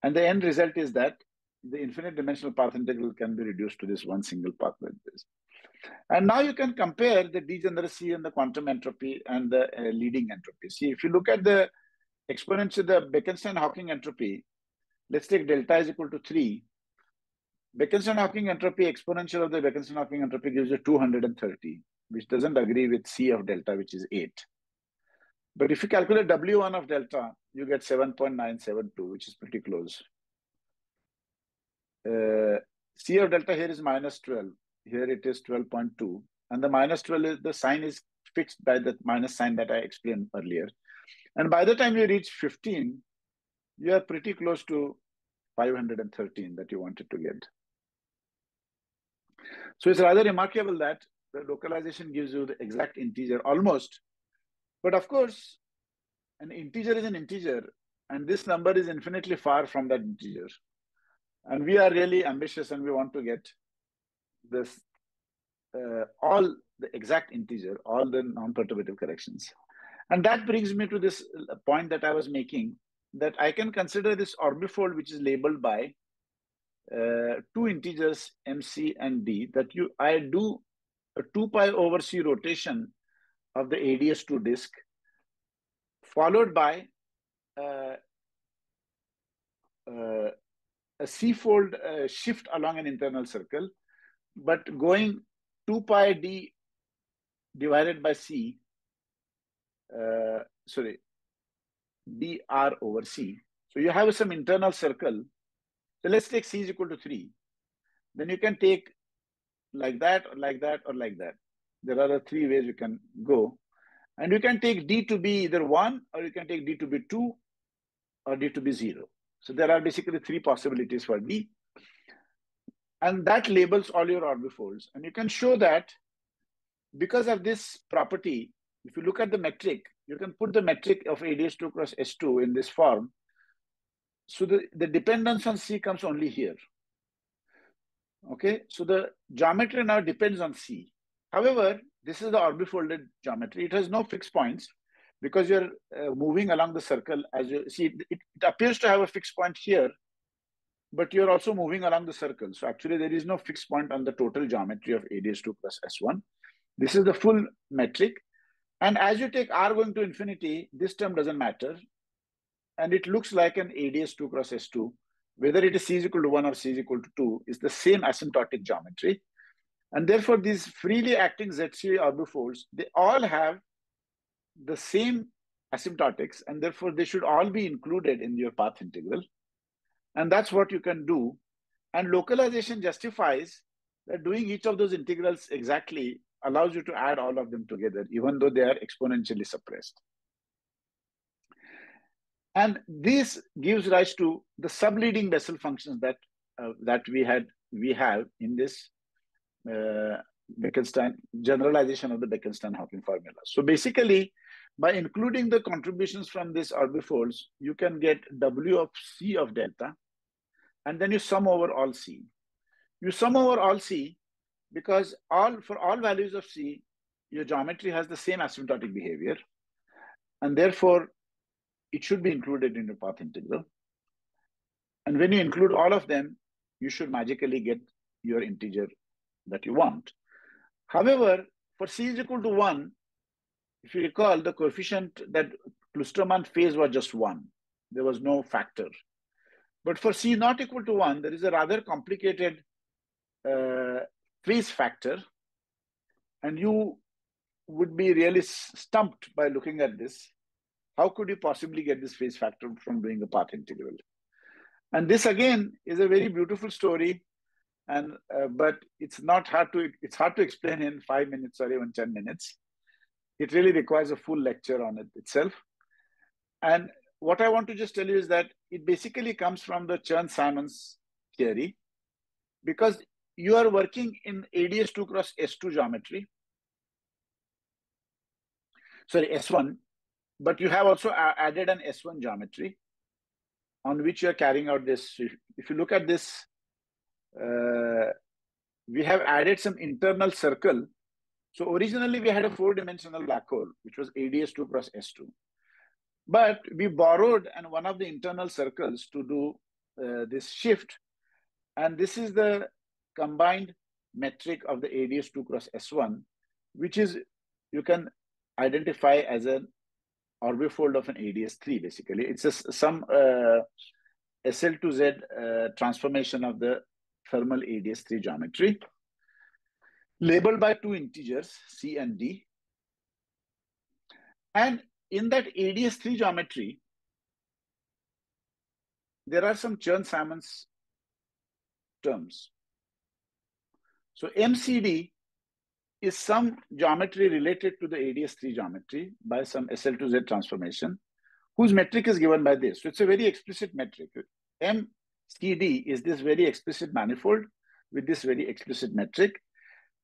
And the end result is that the infinite dimensional path integral can be reduced to this one single path like this. And now you can compare the degeneracy and the quantum entropy and the leading entropy. See, if you look at the exponential, the Bekenstein-Hawking entropy, let's take delta is equal to 3. Bekenstein-Hawking entropy, exponential of the Bekenstein-Hawking entropy gives you 230, which doesn't agree with C of delta, which is 8. But if you calculate W1 of delta, you get 7.972, which is pretty close. C of delta here is minus 12. Here it is 12.2. And the minus 12 is the sign is fixed by the minus sign that I explained earlier. And by the time you reach 15, you are pretty close to 513 that you wanted to get. So it's rather remarkable that the localization gives you the exact integer almost. But of course, an integer is an integer, and this number is infinitely far from that integer. And we are really ambitious and we want to get this all the exact integer, all the non-perturbative corrections. And that brings me to this point that I was making, that I can consider this orbifold, which is labeled by 2 integers MC and D, that I do a 2 pi over c rotation of the ADS2 disk, followed by a c-fold shift along an internal circle, but going 2 pi d divided by c, dr over c. So you have some internal circle. So let's take c is equal to 3. Then you can take like that, or like that, or like that. There are the 3 ways you can go. And you can take d to be either 1, or you can take d to be 2, or d to be 0. So there are basically 3 possibilities for d. And that labels all your orbifolds. And you can show that because of this property, if you look at the metric, you can put the metric of ADS2 cross S2 in this form. So the dependence on C comes only here. Okay, so the geometry now depends on C. However, this is the orbifolded geometry. It has no fixed points because you're moving along the circle. As you see, it appears to have a fixed point here, but you're also moving along the circle. So actually there is no fixed point on the total geometry of ADS2 plus S1. This is the full metric. And as you take R going to infinity, this term doesn't matter. And it looks like an ADS2 cross S2. Whether it is C is equal to 1 or C is equal to 2 is the same asymptotic geometry. And therefore, these freely acting ZCA orbifolds, they all have the same asymptotics, and therefore they should all be included in your path integral. And that's what you can do. And localization justifies that doing each of those integrals exactly allows you to add all of them together, even though they are exponentially suppressed. And this gives rise to the subleading Bessel functions that we have in this Bekenstein generalization of the Bekenstein-Hawking formula. So basically, by including the contributions from these orbifolds, you can get W of C of delta, and then you sum over all C. You sum over all C because for all values of C, your geometry has the same asymptotic behavior, and therefore it should be included in your path integral. And when you include all of them, you should magically get your integer that you want. However, for C is equal to 1, if you recall, the coefficient that Kloosterman phase was just 1. There was no factor. But for C not equal to 1, there is a rather complicated phase factor. And you would be really stumped by looking at this. How could you possibly get this phase factor from doing a path integral? And this again is a very beautiful story, and but it's hard to explain in 5 minutes or even 10 minutes. It really requires a full lecture on it itself. And what I want to just tell you is that it basically comes from the Chern-Simons theory, because you are working in ADS2 cross S2 geometry. Sorry, S1, but you have also added an S1 geometry on which you are carrying out this. If you look at this, we have added some internal circle. So originally we had a 4-dimensional black hole, which was ADS2 cross S2. But we borrowed one of the internal circles to do this shift. And this is the combined metric of the ADS2 cross S1, which is, you can identify as an orbifold of an ADS3, basically. It's some SL2Z transformation of the thermal ADS3 geometry, labeled by 2 integers, C and D. And in that ADS3 geometry, there are some Chern-Simons terms. So MCD is some geometry related to the ADS3 geometry by some SL2Z transformation, whose metric is given by this. So it's a very explicit metric. MCD is this very explicit manifold with this very explicit metric.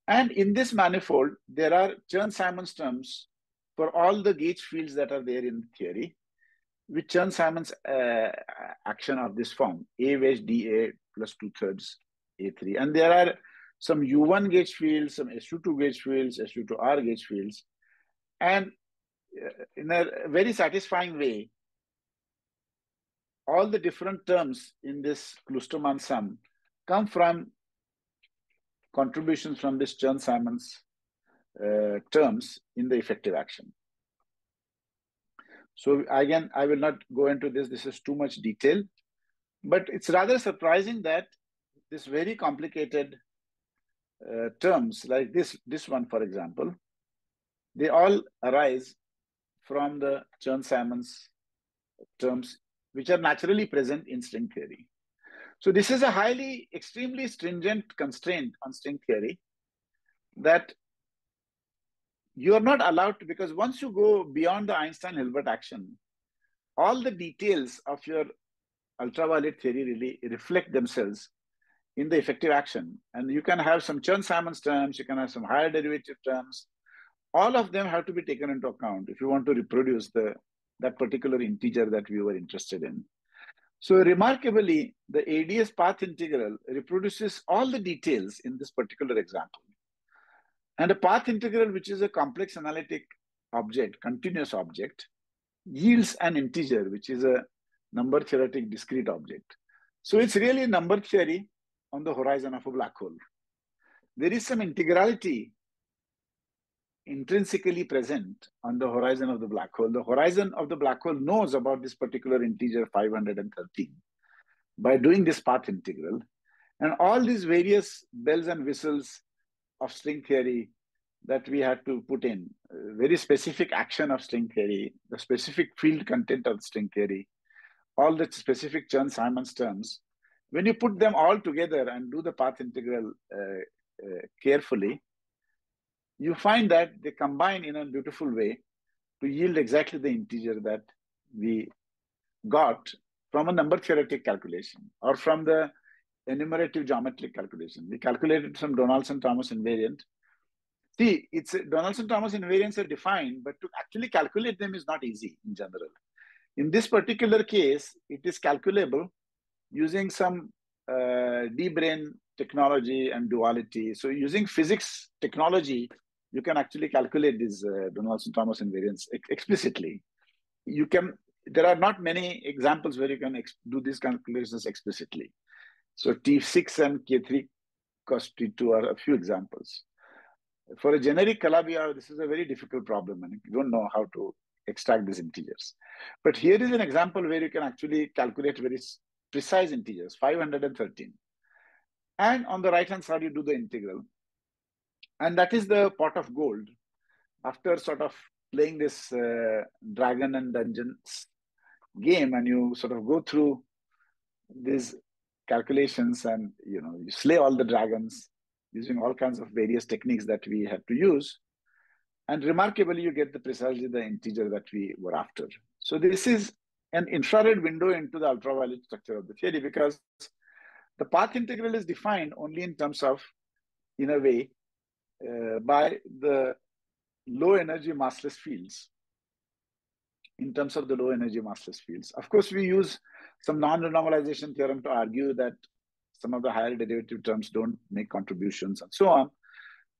And in this manifold, there are Chern-Simons terms for all the gauge fields that are there in theory, with Chern-Simons action of this form, A wedge dA plus 2/3 A3. And there are some U1 gauge fields, some SU2 gauge fields, SU2R gauge fields. And in a very satisfying way, all the different terms in this Kloosterman sum come from contributions from this Chern-Simons terms in the effective action. So again, I will not go into this. This is too much detail, but it's rather surprising that this very complicated terms like this one, for example, they all arise from the Chern-Simons terms, which are naturally present in string theory. So this is a extremely stringent constraint on string theory that you are not allowed to, because once you go beyond the Einstein-Hilbert action, all the details of your ultraviolet theory really reflect themselves in the effective action. And you can have some Chern-Simons terms, you can have some higher derivative terms. All of them have to be taken into account if you want to reproduce that particular integer that we were interested in. So remarkably, the ADS path integral reproduces all the details in this particular example. And a path integral, which is a complex analytic object, continuous object, yields an integer, which is a number theoretic discrete object. So it's really number theory on the horizon of a black hole. There is some integrality intrinsically present on the horizon of the black hole. The horizon of the black hole knows about this particular integer 513 by doing this path integral. And all these various bells and whistles of string theory that we had to put in, very specific action of string theory, the specific field content of string theory, all the specific Chern-Simons terms, when you put them all together and do the path integral carefully, you find that they combine in a beautiful way to yield exactly the integer that we got from a number theoretic calculation or from the enumerative geometric calculation. We calculated some Donaldson-Thomas invariant. See, Donaldson-Thomas invariants are defined, but to actually calculate them is not easy in general. In this particular case, it is calculable using some D-brain technology and duality. So using physics technology, you can actually calculate these Donaldson-Thomas invariants explicitly. There are not many examples where you can do these calculations explicitly. So T6 and K3 cos T2 are a few examples. For a generic Calabi-Yau, this is a very difficult problem, and you don't know how to extract these integers. But here is an example where you can actually calculate very precise integers, 513. And on the right-hand side, you do the integral. And that is the pot of gold. After sort of playing this dragon and dungeons game, and you sort of go through these calculations and you slay all the dragons using all kinds of various techniques that we had to use. And remarkably, you get precisely the integer that we were after. So this is an infrared window into the ultraviolet structure of the theory, because the path integral is defined only in terms of, in a way, by the low energy massless fields. In terms of the low energy massless fields. Of course, we use some non-renormalization theorem to argue that some of the higher derivative terms don't make contributions and so on.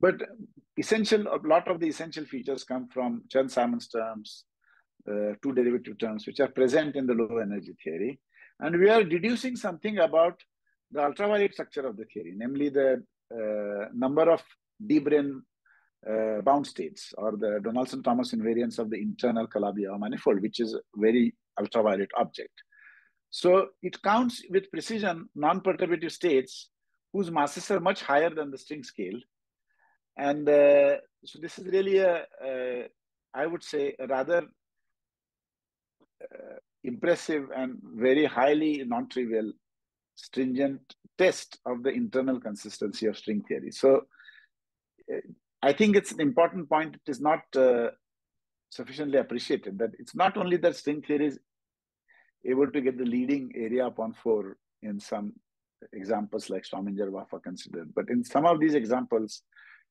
But a lot of the essential features come from Chern-Simons terms, two derivative terms, which are present in the low energy theory. And we are deducing something about the ultraviolet structure of the theory, namely the number of D-brain bound states, or the Donaldson-Thomas invariance of the internal Calabi-Yau manifold, which is a very ultraviolet object. So it counts with precision non-perturbative states whose masses are much higher than the string scale. And so this is really I would say, a rather impressive and very highly non-trivial stringent test of the internal consistency of string theory. So I think it's an important point. It is not sufficiently appreciated that it's not only that string theory is able to get the leading area upon 4 in some examples like Strominger-Waffa considered, but in some of these examples,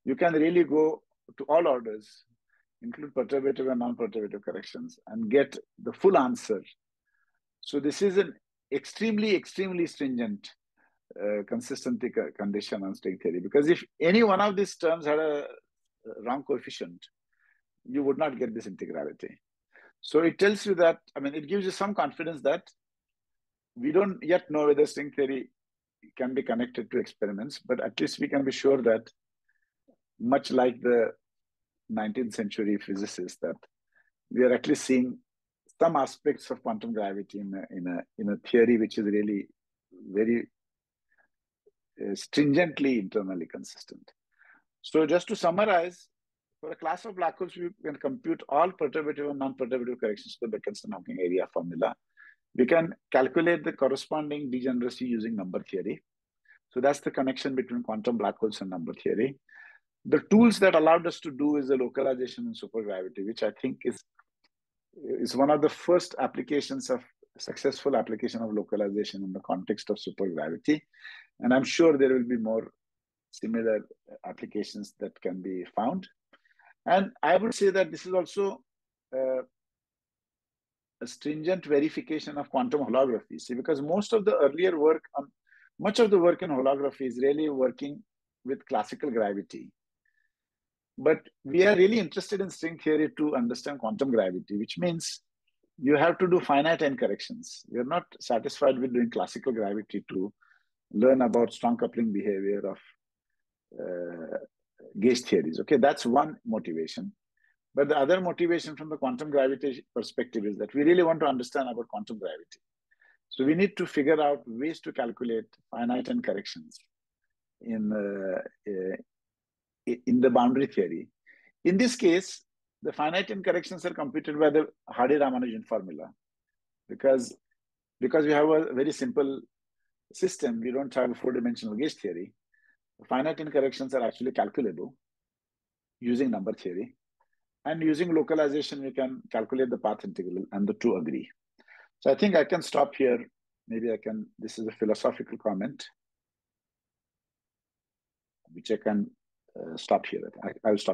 you can really go to all orders, include perturbative and non-perturbative corrections, and get the full answer. So this is an extremely, extremely stringent consistency condition on string theory, because if any one of these terms had a wrong coefficient, you would not get this integrality. So it tells you that, I mean, it gives you some confidence that we don't yet know whether string theory can be connected to experiments, but at least we can be sure that much like the 19th century physicists that we are actually seeing some aspects of quantum gravity in a theory which is really very stringently internally consistent. So just to summarize, for a class of black holes, we can compute all perturbative and non-perturbative corrections to the Bekenstein-Hawking area formula. We can calculate the corresponding degeneracy using number theory. So that's the connection between quantum black holes and number theory. The tools that allowed us to do is the localization in supergravity, which I think is one of the first applications of successful application of localization in the context of supergravity. And I'm sure there will be more similar applications that can be found. And I would say that this is also a stringent verification of quantum holography. See, because much of the work in holography is really working with classical gravity. But we are really interested in string theory to understand quantum gravity, which means you have to do finite n corrections. You're not satisfied with doing classical gravity to learn about strong coupling behavior of gauge theories. Okay, that's one motivation. But the other motivation from the quantum gravity perspective is that we really want to understand about quantum gravity. So we need to figure out ways to calculate finite n corrections in the boundary theory. In this case, the finite n corrections are computed by the Hardy-Ramanujan formula. Because we have a very simple system, we don't have a four-dimensional gauge theory. The finite n corrections are actually calculable using number theory. And using localization, we can calculate the path integral, and the two agree. So I think I can stop here. Maybe this is a philosophical comment, which I can stop here. I will stop.